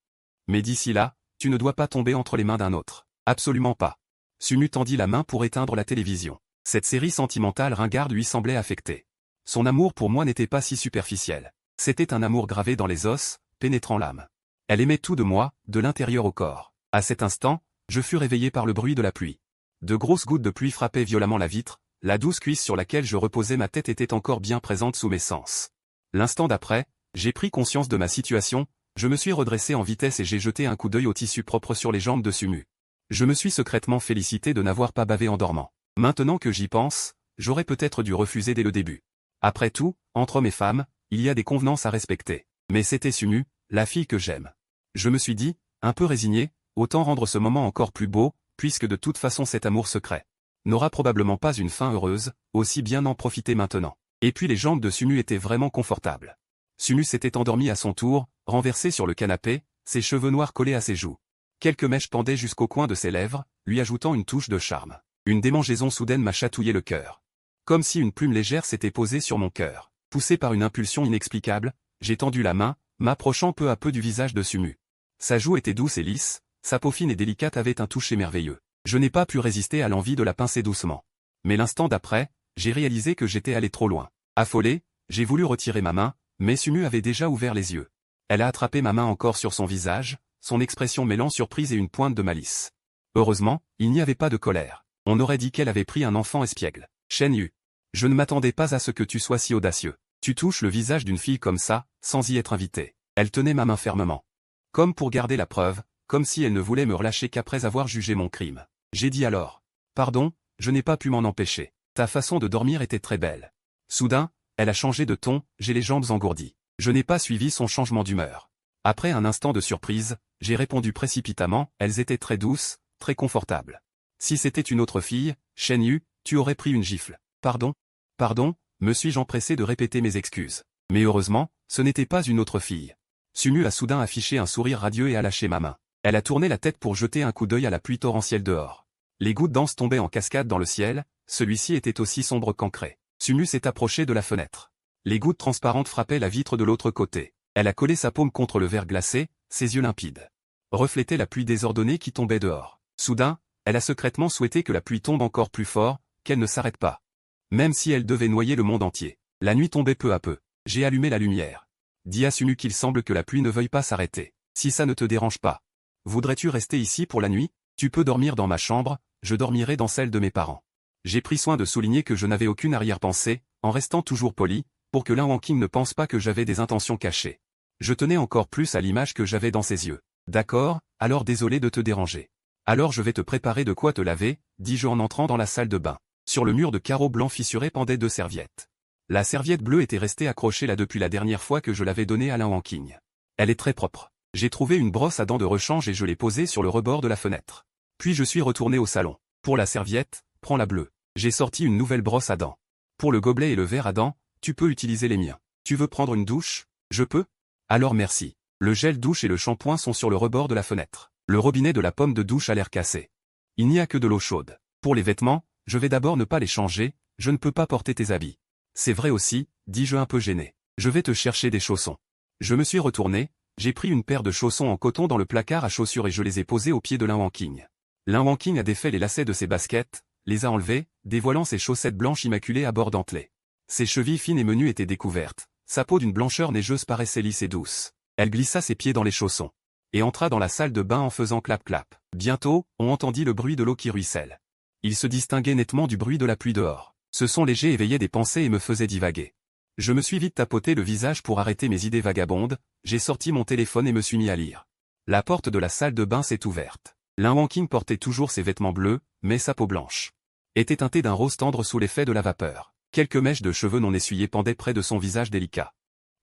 Mais d'ici là, tu ne dois pas tomber entre les mains d'un autre. Absolument pas. Sumu tendit la main pour éteindre la télévision. Cette série sentimentale ringarde lui semblait affectée. Son amour pour moi n'était pas si superficiel. C'était un amour gravé dans les os, pénétrant l'âme. Elle aimait tout de moi, de l'intérieur au corps. À cet instant, je fus réveillé par le bruit de la pluie. De grosses gouttes de pluie frappaient violemment la vitre, la douce cuisse sur laquelle je reposais ma tête était encore bien présente sous mes sens. L'instant d'après, j'ai pris conscience de ma situation, je me suis redressé en vitesse et j'ai jeté un coup d'œil au tissu propre sur les jambes de Sumu. Je me suis secrètement félicité de n'avoir pas bavé en dormant. Maintenant que j'y pense, j'aurais peut-être dû refuser dès le début. Après tout, entre hommes et femmes, il y a des convenances à respecter. Mais c'était Sumu, la fille que j'aime. Je me suis dit, un peu résigné, autant rendre ce moment encore plus beau, puisque de toute façon cet amour secret n'aura probablement pas une fin heureuse, aussi bien en profiter maintenant. Et puis les jambes de Sumu étaient vraiment confortables. Sumu s'était endormi à son tour, renversé sur le canapé, ses cheveux noirs collés à ses joues. Quelques mèches pendaient jusqu'au coin de ses lèvres, lui ajoutant une touche de charme. Une démangeaison soudaine m'a chatouillé le cœur. Comme si une plume légère s'était posée sur mon cœur. Poussé par une impulsion inexplicable, j'ai tendu la main, m'approchant peu à peu du visage de Sumu. Sa joue était douce et lisse, sa peau fine et délicate avait un toucher merveilleux. Je n'ai pas pu résister à l'envie de la pincer doucement. Mais l'instant d'après, j'ai réalisé que j'étais allé trop loin. Affolé, j'ai voulu retirer ma main, mais Sumu avait déjà ouvert les yeux. Elle a attrapé ma main encore sur son visage, son expression mêlant surprise et une pointe de malice. Heureusement, il n'y avait pas de colère. On aurait dit qu'elle avait pris un enfant espiègle. Shen Yu. Je ne m'attendais pas à ce que tu sois si audacieux. Tu touches le visage d'une fille comme ça, sans y être invitée. Elle tenait ma main fermement. Comme pour garder la preuve, comme si elle ne voulait me relâcher qu'après avoir jugé mon crime. J'ai dit alors. Pardon, je n'ai pas pu m'en empêcher. Ta façon de dormir était très belle. Soudain, elle a changé de ton, j'ai les jambes engourdies. Je n'ai pas suivi son changement d'humeur. Après un instant de surprise, j'ai répondu précipitamment, elles étaient très douces, très confortables. Si c'était une autre fille, Shen Yu, tu aurais pris une gifle. Pardon? Pardon, me suis-je empressé de répéter mes excuses. Mais heureusement, ce n'était pas une autre fille. Sumu a soudain affiché un sourire radieux et a lâché ma main. Elle a tourné la tête pour jeter un coup d'œil à la pluie torrentielle dehors. Les gouttes d'anse tombaient en cascade dans le ciel, celui-ci était aussi sombre qu'ancré. Sumu s'est approché de la fenêtre. Les gouttes transparentes frappaient la vitre de l'autre côté. Elle a collé sa paume contre le verre glacé, ses yeux limpides reflétaient la pluie désordonnée qui tombait dehors. Soudain, elle a secrètement souhaité que la pluie tombe encore plus fort, qu'elle ne s'arrête pas. Même si elle devait noyer le monde entier. La nuit tombait peu à peu. J'ai allumé la lumière. Dis à Sumu qu'il semble que la pluie ne veuille pas s'arrêter. Si ça ne te dérange pas. Voudrais-tu rester ici pour la nuit? Tu peux dormir dans ma chambre, je dormirai dans celle de mes parents. J'ai pris soin de souligner que je n'avais aucune arrière-pensée, en restant toujours poli, pour que Lin Wangqing ne pense pas que j'avais des intentions cachées. Je tenais encore plus à l'image que j'avais dans ses yeux. D'accord, alors désolé de te déranger. Alors je vais te préparer de quoi te laver, dis-je en entrant dans la salle de bain. Sur le mur de carreaux blancs fissurés pendaient 2 serviettes. La serviette bleue était restée accrochée là depuis la dernière fois que je l'avais donnée à Lin Wangqing. Elle est très propre. J'ai trouvé une brosse à dents de rechange et je l'ai posée sur le rebord de la fenêtre. Puis je suis retourné au salon. Pour la serviette, prends la bleue. J'ai sorti une nouvelle brosse à dents. Pour le gobelet et le verre à dents, tu peux utiliser les miens. Tu veux prendre une douche? Je peux? Alors merci. Le gel douche et le shampoing sont sur le rebord de la fenêtre. Le robinet de la pomme de douche a l'air cassé. Il n'y a que de l'eau chaude. Pour les vêtements, je vais d'abord ne pas les changer, je ne peux pas porter tes habits. C'est vrai aussi, dis-je un peu gêné. Je vais te chercher des chaussons. Je me suis retourné, j'ai pris une paire de chaussons en coton dans le placard à chaussures et je les ai posés au pied de Lin Wangqing. Lin Wangqing a défait les lacets de ses baskets, les a enlevés, dévoilant ses chaussettes blanches immaculées à bord dentelés. Ses chevilles fines et menues étaient découvertes. Sa peau d'une blancheur neigeuse paraissait lisse et douce. Elle glissa ses pieds dans les chaussons. Et entra dans la salle de bain en faisant clap-clap. Bientôt, on entendit le bruit de l'eau qui ruisselle. Il se distinguait nettement du bruit de la pluie dehors. Ce son léger éveillait des pensées et me faisait divaguer. Je me suis vite tapoté le visage pour arrêter mes idées vagabondes, j'ai sorti mon téléphone et me suis mis à lire. La porte de la salle de bain s'est ouverte. Lin Wangqing portait toujours ses vêtements bleus, mais sa peau blanche était teintée d'un rose tendre sous l'effet de la vapeur. Quelques mèches de cheveux non essuyés pendaient près de son visage délicat.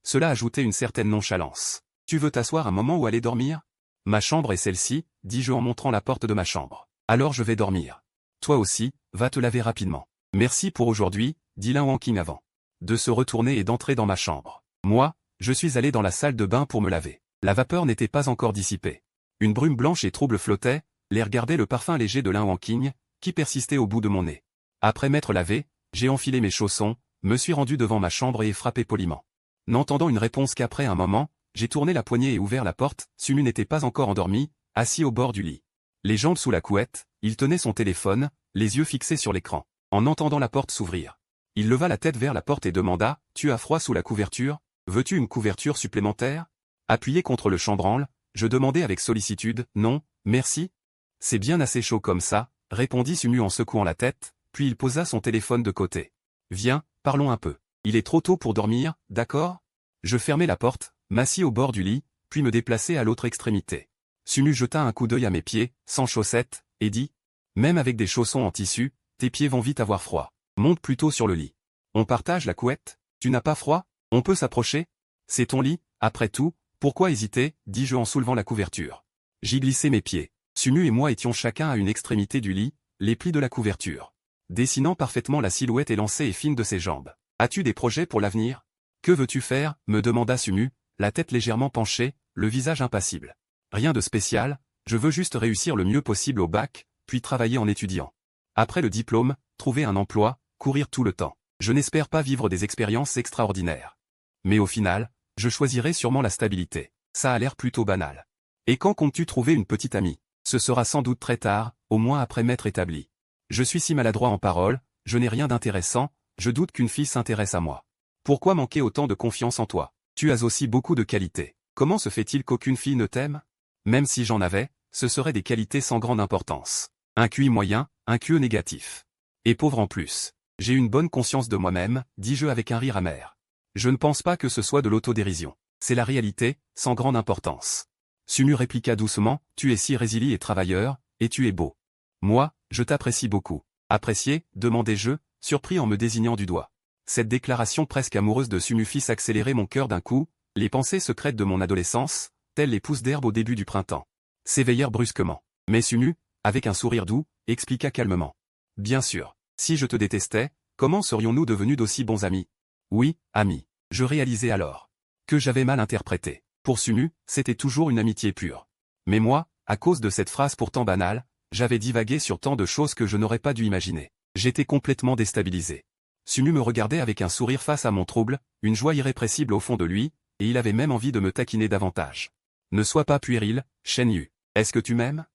Cela ajoutait une certaine nonchalance. Tu veux t'asseoir un moment ou aller dormir? Ma chambre est celle-ci, dis-je en montrant la porte de ma chambre. Alors je vais dormir. Toi aussi, va te laver rapidement. Merci pour aujourd'hui, dit Lin Wangqing avant de se retourner et d'entrer dans ma chambre. Moi, je suis allé dans la salle de bain pour me laver. La vapeur n'était pas encore dissipée. Une brume blanche et trouble flottait, l'air gardait le parfum léger de Lin Wangqing, qui persistait au bout de mon nez. Après m'être lavé, j'ai enfilé mes chaussons, me suis rendu devant ma chambre et ai frappé poliment. N'entendant une réponse qu'après un moment, j'ai tourné la poignée et ouvert la porte. Sumu n'était pas encore endormi, assis au bord du lit. Les jambes sous la couette, il tenait son téléphone, les yeux fixés sur l'écran. En entendant la porte s'ouvrir, il leva la tête vers la porte et demanda, « Tu as froid sous la couverture? Veux-tu une couverture supplémentaire ?» Appuyé contre le chambranle, je demandai avec sollicitude, « Non, merci. C'est bien assez chaud comme ça, » répondit Sumu en secouant la tête, puis il posa son téléphone de côté. « Viens, parlons un peu. Il est trop tôt pour dormir, d'accord ?» Je fermai la porte, m'assis au bord du lit, puis me déplaçai à l'autre extrémité. Sumu jeta un coup d'œil à mes pieds, sans chaussettes, et dit, « Même avec des chaussons en tissu, tes pieds vont vite avoir froid. Monte plutôt sur le lit. On partage la couette? Tu n'as pas froid? On peut s'approcher? C'est ton lit, après tout, pourquoi hésiter, dis-je en soulevant la couverture. J'y glissai mes pieds. Sumu et moi étions chacun à une extrémité du lit, les plis de la couverture dessinant parfaitement la silhouette élancée et fine de ses jambes. As-tu des projets pour l'avenir? Que veux-tu faire? Me demanda Sumu, la tête légèrement penchée, le visage impassible. Rien de spécial, je veux juste réussir le mieux possible au bac, puis travailler en étudiant. Après le diplôme, trouver un emploi, courir tout le temps. Je n'espère pas vivre des expériences extraordinaires. Mais au final, Je choisirais sûrement la stabilité. Ça a l'air plutôt banal. Et quand comptes-tu trouver une petite amie? Ce sera sans doute très tard, au moins après m'être établi. Je suis si maladroit en parole, je n'ai rien d'intéressant, je doute qu'une fille s'intéresse à moi. Pourquoi manquer autant de confiance en toi? Tu as aussi beaucoup de qualités. Comment se fait-il qu'aucune fille ne t'aime? Même si j'en avais, ce seraient des qualités sans grande importance. Un QI moyen, un QE négatif. Et pauvre en plus. J'ai une bonne conscience de moi-même, dis-je avec un rire amer. Je ne pense pas que ce soit de l'autodérision. C'est la réalité, sans grande importance. Sumu répliqua doucement, tu es si résilient et travailleur, et tu es beau. Moi, je t'apprécie beaucoup. Apprécié, demandai-je, surpris en me désignant du doigt. Cette déclaration presque amoureuse de Sumu fit s'accélérer mon cœur d'un coup, les pensées secrètes de mon adolescence, telles les pousses d'herbe au début du printemps, s'éveillèrent brusquement. Mais Sumu, avec un sourire doux, expliqua calmement. Bien sûr, si je te détestais, comment serions-nous devenus d'aussi bons amis? Oui, amis. Je réalisais alors que j'avais mal interprété. Pour Sumu, c'était toujours une amitié pure. Mais moi, à cause de cette phrase pourtant banale, j'avais divagué sur tant de choses que je n'aurais pas dû imaginer. J'étais complètement déstabilisé. Sumu me regardait avec un sourire face à mon trouble, une joie irrépressible au fond de lui, et il avait même envie de me taquiner davantage. Ne sois pas puéril, Shen Yu. Est-ce que tu m'aimes?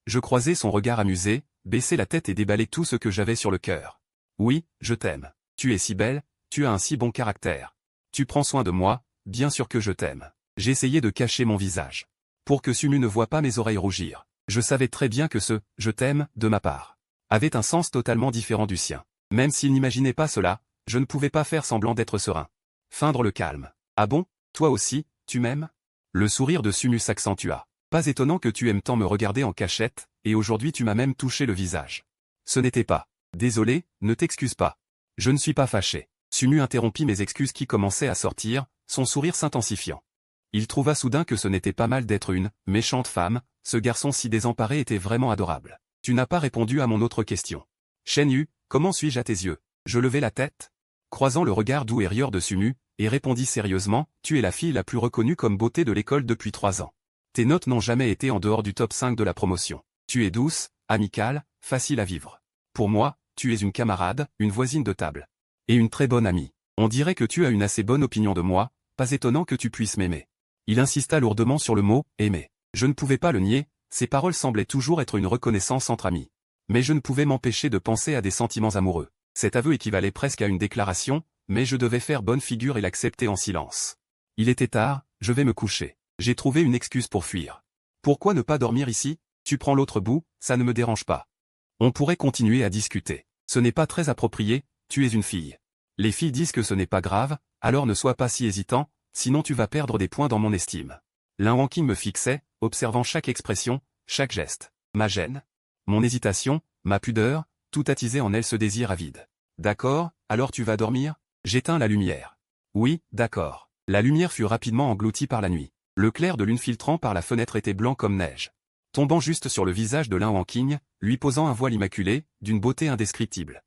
Je croisai son regard amusé, baissai la tête et déballai tout ce que j'avais sur le cœur. Oui, je t'aime. Tu es si belle, tu as un si bon caractère. Tu prends soin de moi, bien sûr que je t'aime. J'essayais de cacher mon visage. Pour que Sumu ne voie pas mes oreilles rougir. Je savais très bien que ce « je t'aime » de ma part avait un sens totalement différent du sien. Même s'il n'imaginait pas cela, je ne pouvais pas faire semblant d'être serein. Feindre le calme. Ah bon, toi aussi, tu m'aimes? Le sourire de Sumu s'accentua. Pas étonnant que tu aimes tant me regarder en cachette, et aujourd'hui tu m'as même touché le visage. Ce n'était pas. Désolé, ne t'excuse pas. Je ne suis pas fâché. Sumu interrompit mes excuses qui commençaient à sortir, son sourire s'intensifiant. Il trouva soudain que ce n'était pas mal d'être une méchante femme, ce garçon si désemparé était vraiment adorable. Tu n'as pas répondu à mon autre question. Shen Yu, comment suis-je à tes yeux? Je levai la tête, croisant le regard doux et rieur de Sumu, et répondis sérieusement, tu es la fille la plus reconnue comme beauté de l'école depuis 3 ans. Tes notes n'ont jamais été en dehors du top 5 de la promotion. Tu es douce, amicale, facile à vivre. Pour moi, tu es une camarade, une voisine de table. Et une très bonne amie. On dirait que tu as une assez bonne opinion de moi, pas étonnant que tu puisses m'aimer. Il insista lourdement sur le mot « aimer ». Je ne pouvais pas le nier, ses paroles semblaient toujours être une reconnaissance entre amis. Mais je ne pouvais m'empêcher de penser à des sentiments amoureux. Cet aveu équivalait presque à une déclaration, mais je devais faire bonne figure et l'accepter en silence. Il était tard, je vais me coucher. J'ai trouvé une excuse pour fuir. Pourquoi ne pas dormir ici? Tu prends l'autre bout, ça ne me dérange pas. On pourrait continuer à discuter. Ce n'est pas très approprié, tu es une fille. Les filles disent que ce n'est pas grave, alors ne sois pas si hésitant, sinon tu vas perdre des points dans mon estime. Lin Wangqing me fixait, observant chaque expression, chaque geste. Ma gêne, mon hésitation, ma pudeur, tout attisait en elle ce désir avide. D'accord, alors tu vas dormir? J'éteins la lumière. Oui, d'accord. La lumière fut rapidement engloutie par la nuit. Le clair de lune filtrant par la fenêtre était blanc comme neige. Tombant juste sur le visage de Lin Wangqing, lui posant un voile immaculé, d'une beauté indescriptible.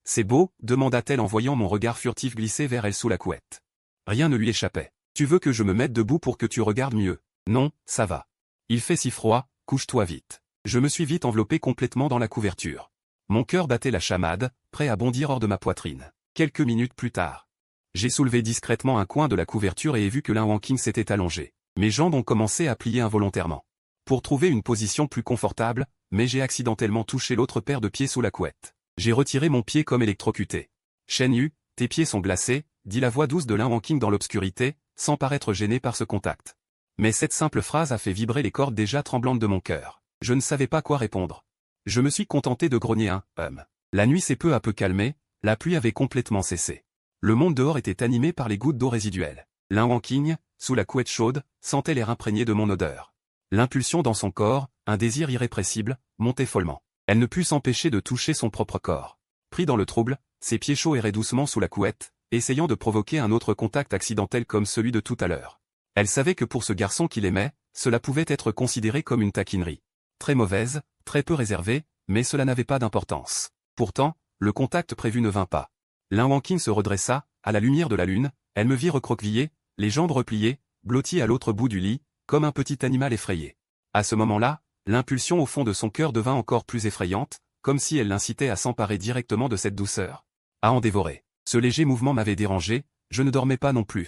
C'est beau, demanda-t-elle en voyant mon regard furtif glisser vers elle sous la couette. Rien ne lui échappait. Tu veux que je me mette debout pour que tu regardes mieux? Non, ça va. Il fait si froid, couche-toi vite. Je me suis vite enveloppé complètement dans la couverture. Mon cœur battait la chamade, prêt à bondir hors de ma poitrine. Quelques minutes plus tard. J'ai soulevé discrètement un coin de la couverture et ai vu que Lin Wangqing s'était allongé. Mes jambes ont commencé à plier involontairement. Pour trouver une position plus confortable, mais j'ai accidentellement touché l'autre paire de pieds sous la couette. J'ai retiré mon pied comme électrocuté. Shen Yu, tes pieds sont glacés, dit la voix douce de Lin Wangqing dans l'obscurité, sans paraître gêné par ce contact. Mais cette simple phrase a fait vibrer les cordes déjà tremblantes de mon cœur. Je ne savais pas quoi répondre. Je me suis contenté de grogner un « La nuit s'est peu à peu calmée, la pluie avait complètement cessé. Le monde dehors était animé par les gouttes d'eau résiduelles. Lin Wangqing, sous la couette chaude, sentait l'air imprégné de mon odeur. L'impulsion dans son corps, un désir irrépressible, montait follement. Elle ne put s'empêcher de toucher son propre corps. Pris dans le trouble, ses pieds chauds erraient doucement sous la couette, essayant de provoquer un autre contact accidentel comme celui de tout à l'heure. Elle savait que pour ce garçon qui l'aimait, cela pouvait être considéré comme une taquinerie. Très mauvaise, très peu réservée, mais cela n'avait pas d'importance. Pourtant, le contact prévu ne vint pas. Lin Wangqing se redressa, à la lumière de la lune, elle me vit recroquevillé, les jambes repliées, blotti à l'autre bout du lit, comme un petit animal effrayé. À ce moment-là, l'impulsion au fond de son cœur devint encore plus effrayante, comme si elle l'incitait à s'emparer directement de cette douceur. À en dévorer. Ce léger mouvement m'avait dérangé, je ne dormais pas non plus.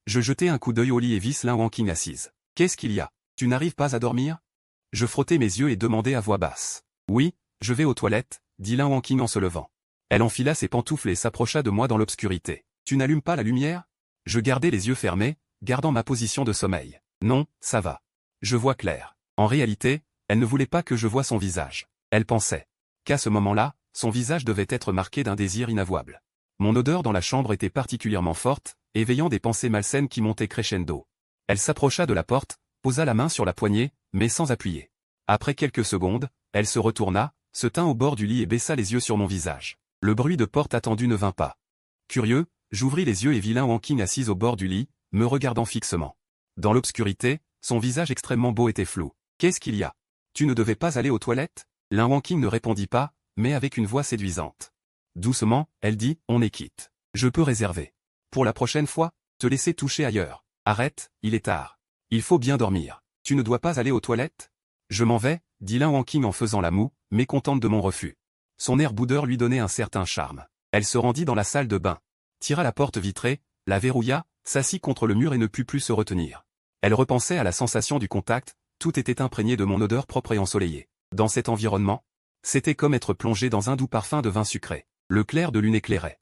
Je jetai un coup d'œil au lit et vis Lin Wanqing assise. Qu'est-ce qu'il y a? Tu n'arrives pas à dormir? Je frottai mes yeux et demandai à voix basse. Oui, je vais aux toilettes, dit Lin Wanqing en se levant. Elle enfila ses pantoufles et s'approcha de moi dans l'obscurité. Tu n'allumes pas la lumière? Je gardai les yeux fermés, gardant ma position de sommeil. Non, ça va. Je vois clair. En réalité, elle ne voulait pas que je voie son visage. Elle pensait qu'à ce moment-là, son visage devait être marqué d'un désir inavouable. Mon odeur dans la chambre était particulièrement forte, éveillant des pensées malsaines qui montaient crescendo. Elle s'approcha de la porte, posa la main sur la poignée, mais sans appuyer. Après quelques secondes, elle se retourna, se tint au bord du lit et baissa les yeux sur mon visage. Le bruit de porte attendue ne vint pas. Curieux, j'ouvris les yeux et vis Lin Wanqing assise au bord du lit, me regardant fixement. Dans l'obscurité, son visage extrêmement beau était flou. Qu'est-ce qu'il y a? Tu ne devais pas aller aux toilettes? Lin Wanqing ne répondit pas, mais avec une voix séduisante. Doucement, elle dit, on est quitte. Je peux réserver. Pour la prochaine fois, te laisser toucher ailleurs. Arrête, il est tard. Il faut bien dormir. Tu ne dois pas aller aux toilettes? Je m'en vais, dit Lin Wanqing en faisant la moue, mécontente de mon refus. Son air boudeur lui donnait un certain charme. Elle se rendit dans la salle de bain. Tira la porte vitrée, la verrouilla, s'assit contre le mur et ne put plus se retenir. Elle repensait à la sensation du contact, tout était imprégné de mon odeur propre et ensoleillée. Dans cet environnement, c'était comme être plongé dans un doux parfum de vin sucré. Le clair de lune éclairait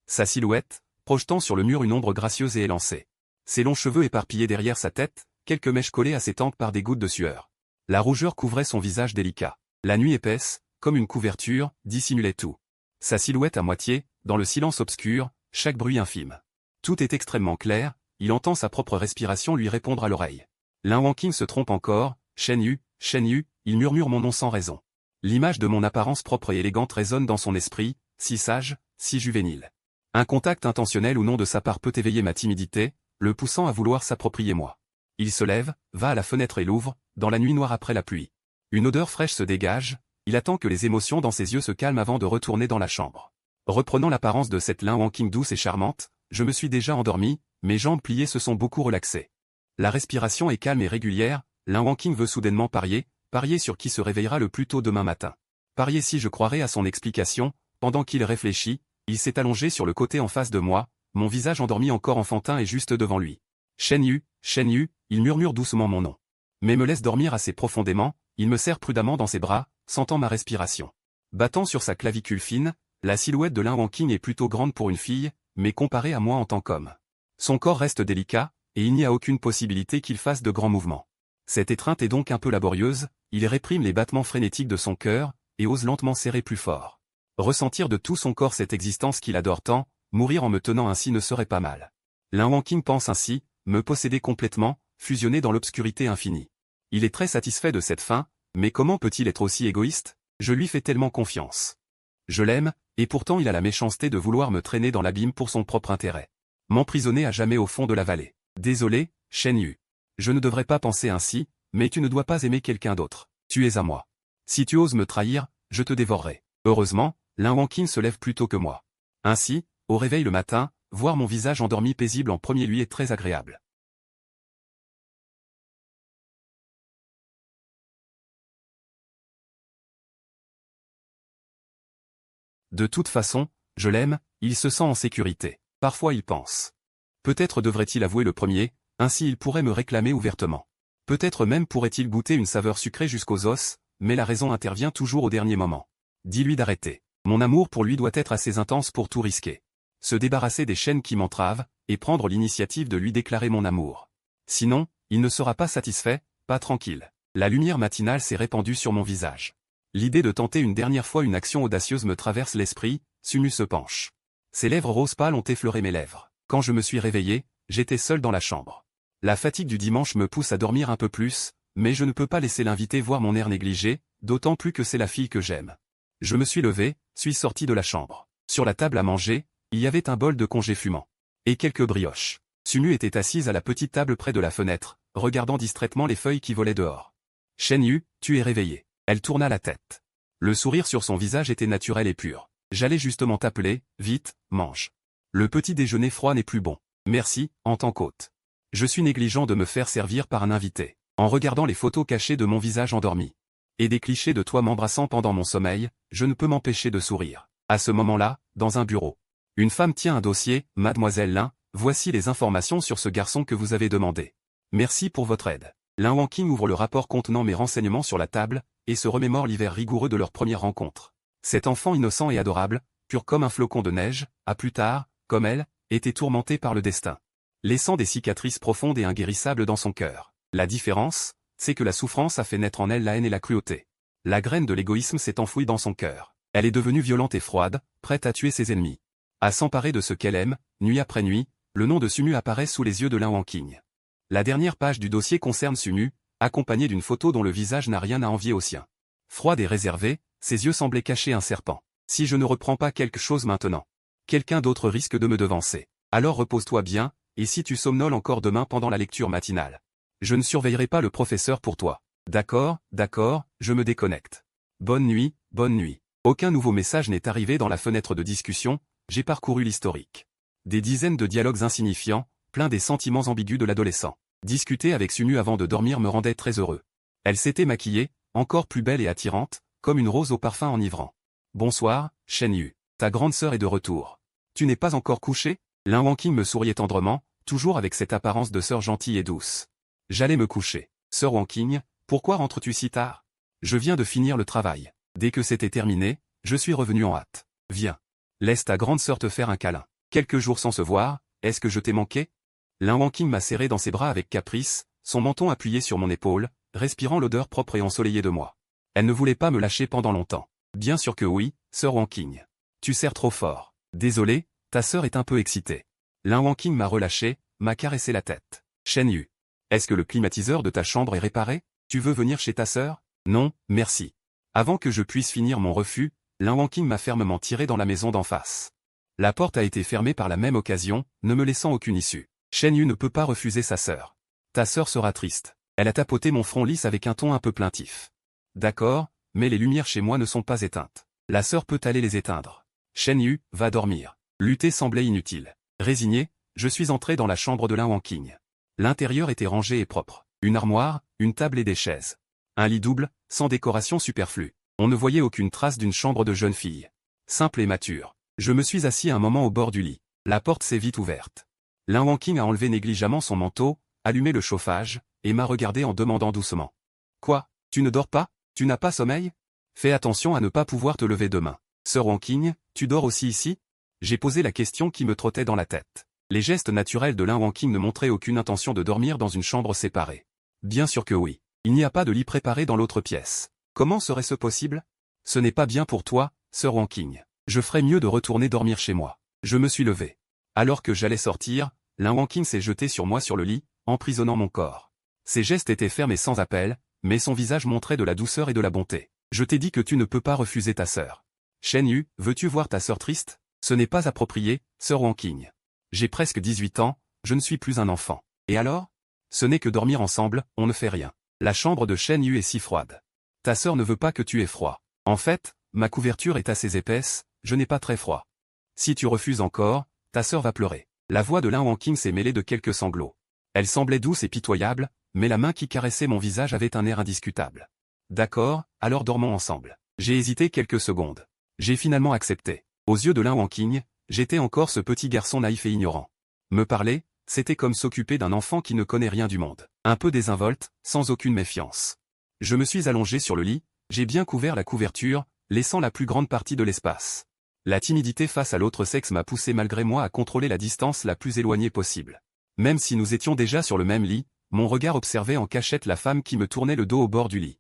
sa silhouette, projetant sur le mur une ombre gracieuse et élancée. Ses longs cheveux éparpillés derrière sa tête, quelques mèches collées à ses tempes par des gouttes de sueur. La rougeur couvrait son visage délicat. La nuit épaisse, comme une couverture, dissimulait tout. Sa silhouette à moitié, dans le silence obscur, chaque bruit infime. Tout est extrêmement clair, il entend sa propre respiration lui répondre à l'oreille. Lin Wanqing se trompe encore, Shen Yu, il murmure mon nom sans raison. L'image de mon apparence propre et élégante résonne dans son esprit, si sage, si juvénile. Un contact intentionnel ou non de sa part peut éveiller ma timidité, le poussant à vouloir s'approprier moi. Il se lève, va à la fenêtre et l'ouvre, dans la nuit noire après la pluie. Une odeur fraîche se dégage, il attend que les émotions dans ses yeux se calment avant de retourner dans la chambre. Reprenant l'apparence de cette Lin Wanqing douce et charmante, je me suis déjà endormi, mes jambes pliées se sont beaucoup relaxées. La respiration est calme et régulière, Lin Wanqing veut soudainement parier sur qui se réveillera le plus tôt demain matin. Parier si je croirais à son explication, pendant qu'il réfléchit, il s'est allongé sur le côté en face de moi, mon visage endormi encore enfantin et juste devant lui. Shen Yu, il murmure doucement mon nom. Mais me laisse dormir assez profondément, il me serre prudemment dans ses bras, sentant ma respiration. Battant sur sa clavicule fine, la silhouette de Lin Wanqing est plutôt grande pour une fille, mais comparée à moi en tant qu'homme. Son corps reste délicat, et il n'y a aucune possibilité qu'il fasse de grands mouvements. Cette étreinte est donc un peu laborieuse, il réprime les battements frénétiques de son cœur, et ose lentement serrer plus fort. Ressentir de tout son corps cette existence qu'il adore tant, mourir en me tenant ainsi ne serait pas mal. Lin Wanqing pense ainsi, me posséder complètement, fusionner dans l'obscurité infinie. Il est très satisfait de cette fin, mais comment peut-il être aussi égoïste? Je lui fais tellement confiance. Je l'aime, et pourtant il a la méchanceté de vouloir me traîner dans l'abîme pour son propre intérêt. M'emprisonner à jamais au fond de la vallée. Désolé, Shen Yu. Je ne devrais pas penser ainsi, mais tu ne dois pas aimer quelqu'un d'autre. Tu es à moi. Si tu oses me trahir, je te dévorerai. Heureusement, Lin Wanqing se lève plus tôt que moi. Ainsi, au réveil le matin, voir mon visage endormi paisible en premier lui est très agréable. De toute façon, je l'aime, il se sent en sécurité. Parfois il pense. Peut-être devrait-il avouer le premier, ainsi il pourrait me réclamer ouvertement. Peut-être même pourrait-il goûter une saveur sucrée jusqu'aux os, mais la raison intervient toujours au dernier moment. Dis-lui d'arrêter. Mon amour pour lui doit être assez intense pour tout risquer. Se débarrasser des chaînes qui m'entravent, et prendre l'initiative de lui déclarer mon amour. Sinon, il ne sera pas satisfait, pas tranquille. La lumière matinale s'est répandue sur mon visage. L'idée de tenter une dernière fois une action audacieuse me traverse l'esprit, Sumu se penche. Ses lèvres roses pâles ont effleuré mes lèvres. Quand je me suis réveillé, j'étais seul dans la chambre. La fatigue du dimanche me pousse à dormir un peu plus, mais je ne peux pas laisser l'invité voir mon air négligé, d'autant plus que c'est la fille que j'aime. Je me suis levé, suis sorti de la chambre. Sur la table à manger, il y avait un bol de congé fumant. Et quelques brioches. Sumu était assise à la petite table près de la fenêtre, regardant distraitement les feuilles qui volaient dehors. Shen Yu, tu es réveillé. Elle tourna la tête. Le sourire sur son visage était naturel et pur. J'allais justement t'appeler, vite, mange. Le petit déjeuner froid n'est plus bon. Merci, en tant qu'hôte. Je suis négligent de me faire servir par un invité. En regardant les photos cachées de mon visage endormi. Et des clichés de toi m'embrassant pendant mon sommeil, je ne peux m'empêcher de sourire. À ce moment-là, dans un bureau. Une femme tient un dossier, Mademoiselle Lin, Voici les informations sur ce garçon que vous avez demandé. Merci pour votre aide. Lin Wanqing ouvre le rapport contenant mes renseignements sur la table, et se remémore l'hiver rigoureux de leur première rencontre. Cet enfant innocent et adorable, pur comme un flocon de neige, a plus tard, comme elle, été tourmenté par le destin, laissant des cicatrices profondes et inguérissables dans son cœur. La différence, c'est que la souffrance a fait naître en elle la haine et la cruauté. La graine de l'égoïsme s'est enfouie dans son cœur. Elle est devenue violente et froide, prête à tuer ses ennemis. À s'emparer de ce qu'elle aime, nuit après nuit, le nom de Sumu apparaît sous les yeux de Lin Wanqing. La dernière page du dossier concerne Sumu, accompagnée d'une photo dont le visage n'a rien à envier au sien. Froide et réservée, ses yeux semblaient cacher un serpent. Si je ne reprends pas quelque chose maintenant, quelqu'un d'autre risque de me devancer. Alors repose-toi bien, et si tu somnoles encore demain pendant la lecture matinale, je ne surveillerai pas le professeur pour toi. D'accord, je me déconnecte. Bonne nuit, bonne nuit. Aucun nouveau message n'est arrivé dans la fenêtre de discussion, j'ai parcouru l'historique. Des dizaines de dialogues insignifiants, pleins des sentiments ambigus de l'adolescent. Discuter avec Sumu avant de dormir me rendait très heureux. Elle s'était maquillée, encore plus belle et attirante, comme une rose au parfum enivrant. Bonsoir, Shen Yu. Ta grande sœur est de retour. Tu n'es pas encore couché? Lin Wanqing me souriait tendrement, toujours avec cette apparence de sœur gentille et douce. J'allais me coucher. Sœur Wanqing, pourquoi rentres-tu si tard? Je viens de finir le travail. Dès que c'était terminé, je suis revenu en hâte. Viens. Laisse ta grande sœur te faire un câlin. Quelques jours sans se voir, est-ce que je t'ai manqué? Lin Wanqing m'a serré dans ses bras avec caprice, son menton appuyé sur mon épaule, respirant l'odeur propre et ensoleillée de moi. Elle ne voulait pas me lâcher pendant longtemps. Bien sûr que oui, sœur Wanqing. Tu serres trop fort. Désolé, ta sœur est un peu excitée. Lin Wanqing m'a relâché, m'a caressé la tête. Shen Yu. Est-ce que le climatiseur de ta chambre est réparé? Tu veux venir chez ta sœur? Non, merci. Avant que je puisse finir mon refus, Lin Wanqing m'a fermement tiré dans la maison d'en face. La porte a été fermée par la même occasion, ne me laissant aucune issue. Shen Yu ne peut pas refuser sa sœur. Ta sœur sera triste. Elle a tapoté mon front lisse avec un ton un peu plaintif. D'accord, mais les lumières chez moi ne sont pas éteintes. La sœur peut aller les éteindre. Shen Yu, va dormir. Lutter semblait inutile. Résigné, je suis entré dans la chambre de Lin Wanqing. L'intérieur était rangé et propre. Une armoire, une table et des chaises. Un lit double, sans décoration superflue. On ne voyait aucune trace d'une chambre de jeune fille. Simple et mature. Je me suis assis un moment au bord du lit. La porte s'est vite ouverte. Lin Wanqing a enlevé négligemment son manteau, allumé le chauffage, et m'a regardé en demandant doucement. Quoi, tu ne dors pas? Tu n'as pas sommeil? Fais attention à ne pas pouvoir te lever demain. Sœur Wanqing, tu dors aussi ici? J'ai posé la question qui me trottait dans la tête. Les gestes naturels de Lin Wanqing ne montraient aucune intention de dormir dans une chambre séparée. Bien sûr que oui. Il n'y a pas de lit préparé dans l'autre pièce. Comment serait-ce possible? Ce n'est pas bien pour toi, sœur Wanqing. Je ferais mieux de retourner dormir chez moi. Je me suis levé. Alors que j'allais sortir, Lin Wanqing s'est jeté sur moi sur le lit, emprisonnant mon corps. Ses gestes étaient fermes et sans appel, mais son visage montrait de la douceur et de la bonté. Je t'ai dit que tu ne peux pas refuser ta sœur. Shen Yu, veux-tu voir ta sœur triste? Ce n'est pas approprié, sœur Wanqing. J'ai presque 18 ans, je ne suis plus un enfant. Et alors? Ce n'est que dormir ensemble, on ne fait rien. La chambre de Shen Yu est si froide. Ta sœur ne veut pas que tu aies froid. En fait, ma couverture est assez épaisse, je n'ai pas très froid. Si tu refuses encore, ta sœur va pleurer. La voix de Lin Wanqing s'est mêlée de quelques sanglots. Elle semblait douce et pitoyable, mais la main qui caressait mon visage avait un air indiscutable. D'accord, alors dormons ensemble. J'ai hésité quelques secondes. J'ai finalement accepté. Aux yeux de Lin Wanqing, j'étais encore ce petit garçon naïf et ignorant. Me parler, c'était comme s'occuper d'un enfant qui ne connaît rien du monde. Un peu désinvolte, sans aucune méfiance. Je me suis allongé sur le lit, j'ai bien couvert la couverture, laissant la plus grande partie de l'espace. La timidité face à l'autre sexe m'a poussé malgré moi à contrôler la distance la plus éloignée possible. Même si nous étions déjà sur le même lit, mon regard observait en cachette la femme qui me tournait le dos au bord du lit.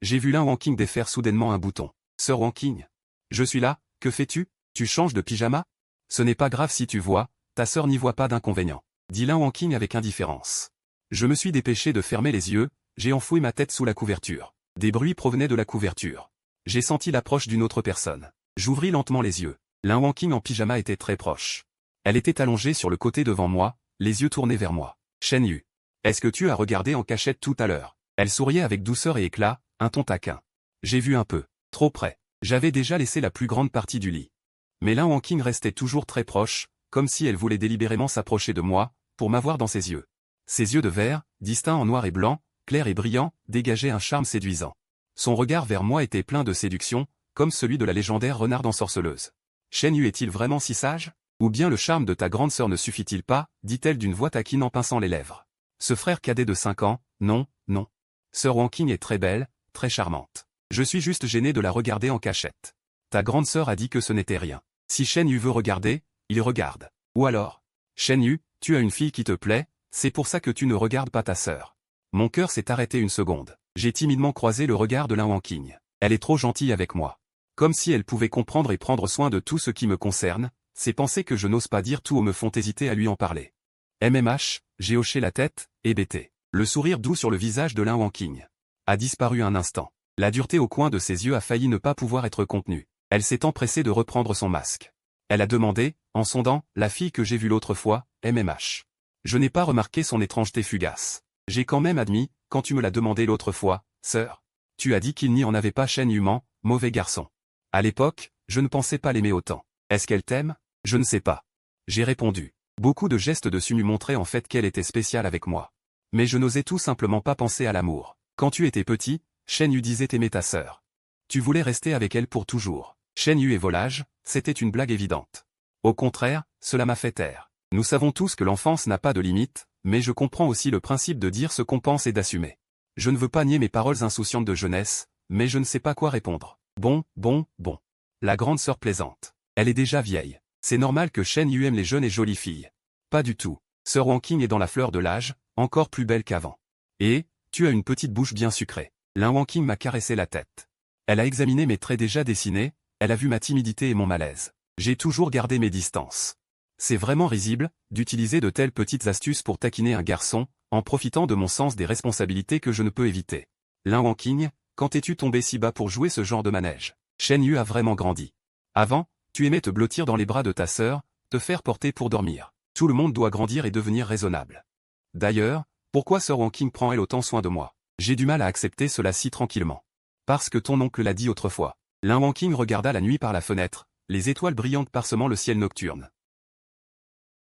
J'ai vu Lin Wanqing défaire soudainement un bouton. Sœur Wanqing. Je suis là, que fais-tu? Tu changes de pyjama? Ce n'est pas grave si tu vois, ta sœur n'y voit pas d'inconvénient. Dit Lin Wanqing avec indifférence. Je me suis dépêché de fermer les yeux, j'ai enfoui ma tête sous la couverture. Des bruits provenaient de la couverture. J'ai senti l'approche d'une autre personne. J'ouvris lentement les yeux. Lin Wanqing en pyjama était très proche. Elle était allongée sur le côté devant moi, les yeux tournés vers moi. Shen Yu. Est-ce que tu as regardé en cachette tout à l'heure? Elle souriait avec douceur et éclat, un ton taquin. J'ai vu un peu. Trop près. J'avais déjà laissé la plus grande partie du lit. Mais Lin Wanqing restait toujours très proche, comme si elle voulait délibérément s'approcher de moi, pour m'avoir dans ses yeux. Ses yeux de verre, distincts en noir et blanc, clairs et brillants, dégageaient un charme séduisant. Son regard vers moi était plein de séduction, comme celui de la légendaire renarde ensorceleuse. Shen Yu est-il vraiment si sage? Ou bien le charme de ta grande sœur ne suffit-il pas, dit-elle d'une voix taquine en pinçant les lèvres. Ce frère cadet de 5 ans, non, non. Sœur Wanking est très belle, très charmante. Je suis juste gêné de la regarder en cachette. Ta grande sœur a dit que ce n'était rien. Si Shen Yu veut regarder, il regarde. Ou alors, Shen Yu, tu as une fille qui te plaît, c'est pour ça que tu ne regardes pas ta sœur. Mon cœur s'est arrêté une seconde. J'ai timidement croisé le regard de Lin Wanking. Elle est trop gentille avec moi. Comme si elle pouvait comprendre et prendre soin de tout ce qui me concerne, ces pensées que je n'ose pas dire tout me font hésiter à lui en parler. MMH, j'ai hoché la tête, hébété. Le sourire doux sur le visage de Lin Wanking a disparu un instant. La dureté au coin de ses yeux a failli ne pas pouvoir être contenue. Elle s'est empressée de reprendre son masque. Elle a demandé, en sondant, la fille que j'ai vue l'autre fois, MMH. Je n'ai pas remarqué son étrangeté fugace. J'ai quand même admis, quand tu me l'as demandé l'autre fois, sœur. Tu as dit qu'il n'y en avait pas Shen Yuman, mauvais garçon. À l'époque, je ne pensais pas l'aimer autant. Est-ce qu'elle t'aime? Je ne sais pas. J'ai répondu. Beaucoup de gestes dessus lui montraient en fait qu'elle était spéciale avec moi. Mais je n'osais tout simplement pas penser à l'amour. Quand tu étais petit, Shen Yu disait aimer ta sœur. Tu voulais rester avec elle pour toujours. Shen Yu et volage, c'était une blague évidente. Au contraire, cela m'a fait taire. Nous savons tous que l'enfance n'a pas de limite, mais je comprends aussi le principe de dire ce qu'on pense et d'assumer. Je ne veux pas nier mes paroles insouciantes de jeunesse, mais je ne sais pas quoi répondre. Bon. La grande sœur plaisante. Elle est déjà vieille. C'est normal que Shen Yu aime les jeunes et jolies filles. Pas du tout. Sœur Wanking est dans la fleur de l'âge, encore plus belle qu'avant. Et, tu as une petite bouche bien sucrée. Lin Wanking m'a caressé la tête. Elle a examiné mes traits déjà dessinés, elle a vu ma timidité et mon malaise. J'ai toujours gardé mes distances. C'est vraiment risible, d'utiliser de telles petites astuces pour taquiner un garçon, en profitant de mon sens des responsabilités que je ne peux éviter. Lin Wanking, quand es-tu tombé si bas pour jouer ce genre de manège? Shen Yu a vraiment grandi. Avant, tu aimais te blottir dans les bras de ta sœur, te faire porter pour dormir. Tout le monde doit grandir et devenir raisonnable. D'ailleurs, pourquoi sœur Wanking prend elle autant soin de moi? J'ai du mal à accepter cela si tranquillement. Parce que ton oncle l'a dit autrefois. Lin Wanking regarda la nuit par la fenêtre, les étoiles brillantes parsemant le ciel nocturne.